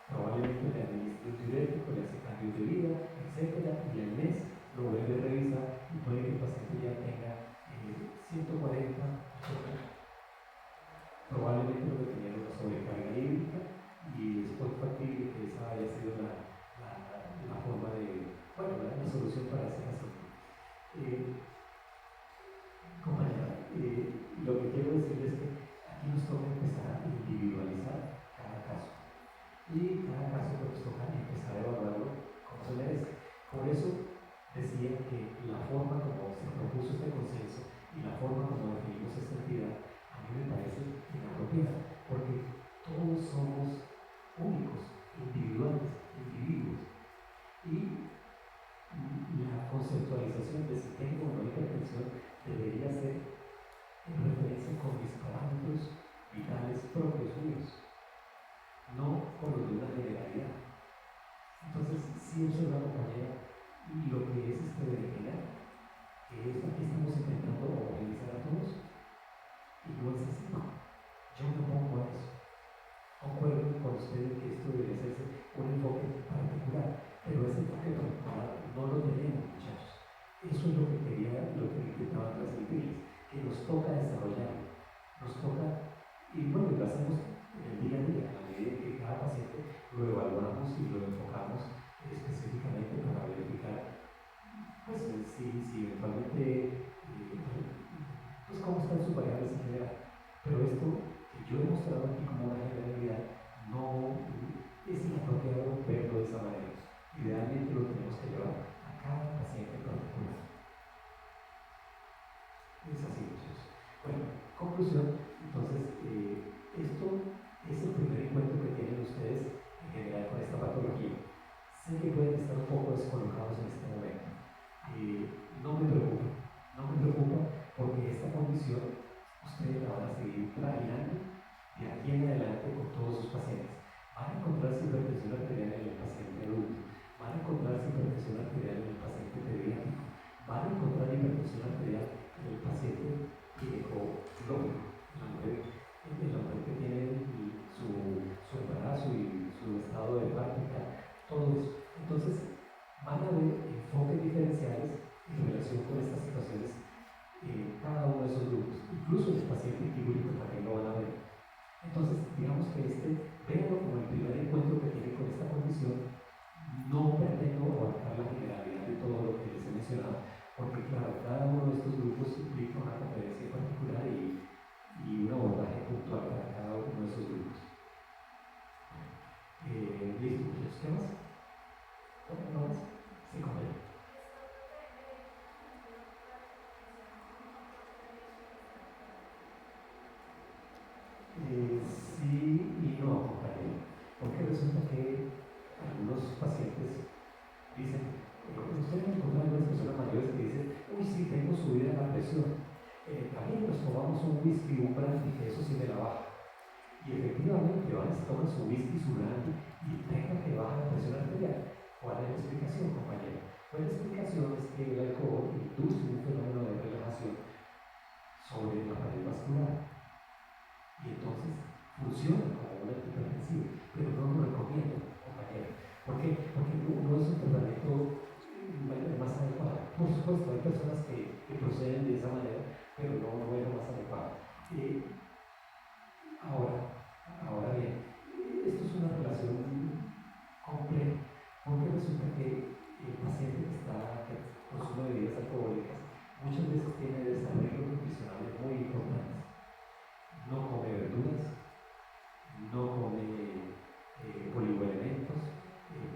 Probablemente le administre un diurético, le hace cambios de vida, etc. Y al mes lo vuelve a revisar y puede que el paciente ya tenga 140, 80. Probablemente lo que tenía era una sobrecarga hídrica y es muy factible que esa haya sido la forma de, bueno, la solución para ese paciente. Compañera, lo que quiero decirles es que aquí nos toca empezar a individualizar cada caso y cada caso nos toca empezar a evaluarlo como se merece. Por eso decía que la forma como se propuso este consenso y la forma como definimos esta entidad a mí me parece inapropiada, porque todos somos únicos, individuales, individuos, y la conceptualización de si tengo o no hipertensión debería ser en referencia con mis parámetros vitales propios míos, no con los de una generalidad. Entonces, si eso es la compañera, lo que es determinar, que es aquí estamos intentando organizar a todos, y no es así. Yo me opongo a eso. Concuerdo con ustedes que esto debería ser un enfoque particular, pero ese enfoque particular no lo tenemos, muchachos. Eso es lo que intentaba transmitirles, que nos toca desarrollar, nos toca, y bueno, lo hacemos en el día a día, a la medida que cada paciente lo evaluamos y lo enfocamos específicamente para verificar, pues, pacientes dicen, ustedes encuentran algunas personas mayores que dicen, uy, sí, tengo subida la presión. También nos tomamos un whisky, un brandy, que eso sí me la baja. Y efectivamente van, se toman su whisky, su brandy y tengan que bajar la presión arterial. ¿Cuál es la explicación, compañero? Pues la explicación es que el alcohol induce un fenómeno de relajación sobre la pared vascular y entonces funciona como un antihipertensivo, pero no lo recomiendo, compañero. ¿Por qué? Porque no es un tratamiento más adecuado. Por supuesto, hay personas que proceden de esa manera, pero no es lo más adecuado. Ahora bien, esto es una relación compleja, porque resulta que el paciente que consume bebidas alcohólicas muchas veces tiene desarrollos nutricionales muy importantes. No come verduras, no come poligoelementos,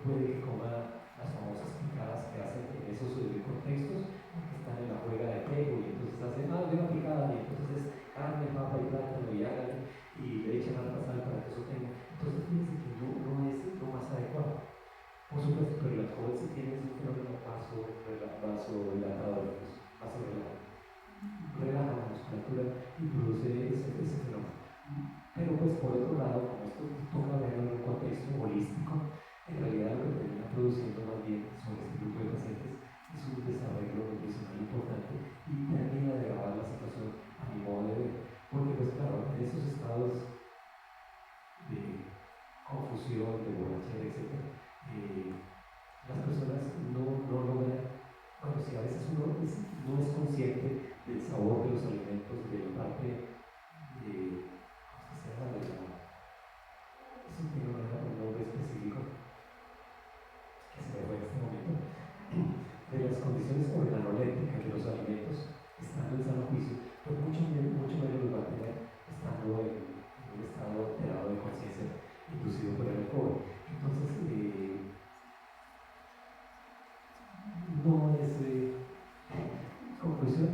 puede que coma las famosas picadas que hacen en esos contextos, que están en la juega de pego y entonces hacen, de una picada y entonces es carne, papa y plátano y hágale y le echan harta sal para que eso tenga. Entonces fíjense que no es lo más adecuado. Por supuesto, pero el alcohol sí tiene un fenómeno vasodilatador, relaja la musculatura y produce ese fenómeno. Pero pues por otro lado, como esto toca verlo en un contexto holístico, en realidad lo que termina produciendo más bien sobre este grupo de pacientes es un desarrollo nutricional importante y termina de agravar la situación a mi modo de ver. Porque pues claro, en esos estados de confusión, de borrachera, etc., las personas no logran, bueno, si a veces uno no es consciente del sabor de los alimentos, de la parte de, ¿cómo se llama? Eso tiene un nombre específico que se me fue en este momento, de las condiciones organolépticas de los alimentos, estando en sano juicio, pues mucho menos los va a tener estando en un estado alterado de conciencia inducido por el alcohol. Entonces, no es conclusión,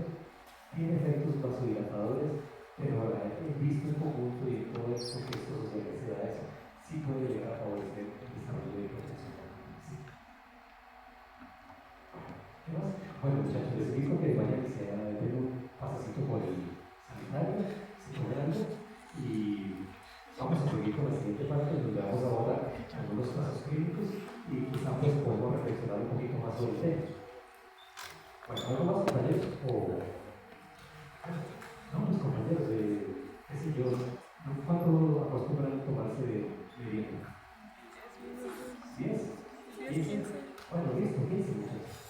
tiene efectos vasodilatadores, pero visto en conjunto y en todo el contexto social que se da eso, sí puede llegar a favorecer el desarrollo de hipertensión. Sí. ¿Qué más? Bueno, muchachos, les invito que vayan y se den un pasecito por el sanitario, se tomen algo y vamos a seguir con la siguiente parte donde vamos ahora algunos casos clínicos y quizás pues podemos reflexionar un poquito más sobre el tema. Bueno, ¿algo más, compañeros? No, mis compañeros, qué sé yo, ¿cuánto acostumbran tomarse de viento? ¿10? ¿15? Bueno, listo, 15 muchachos.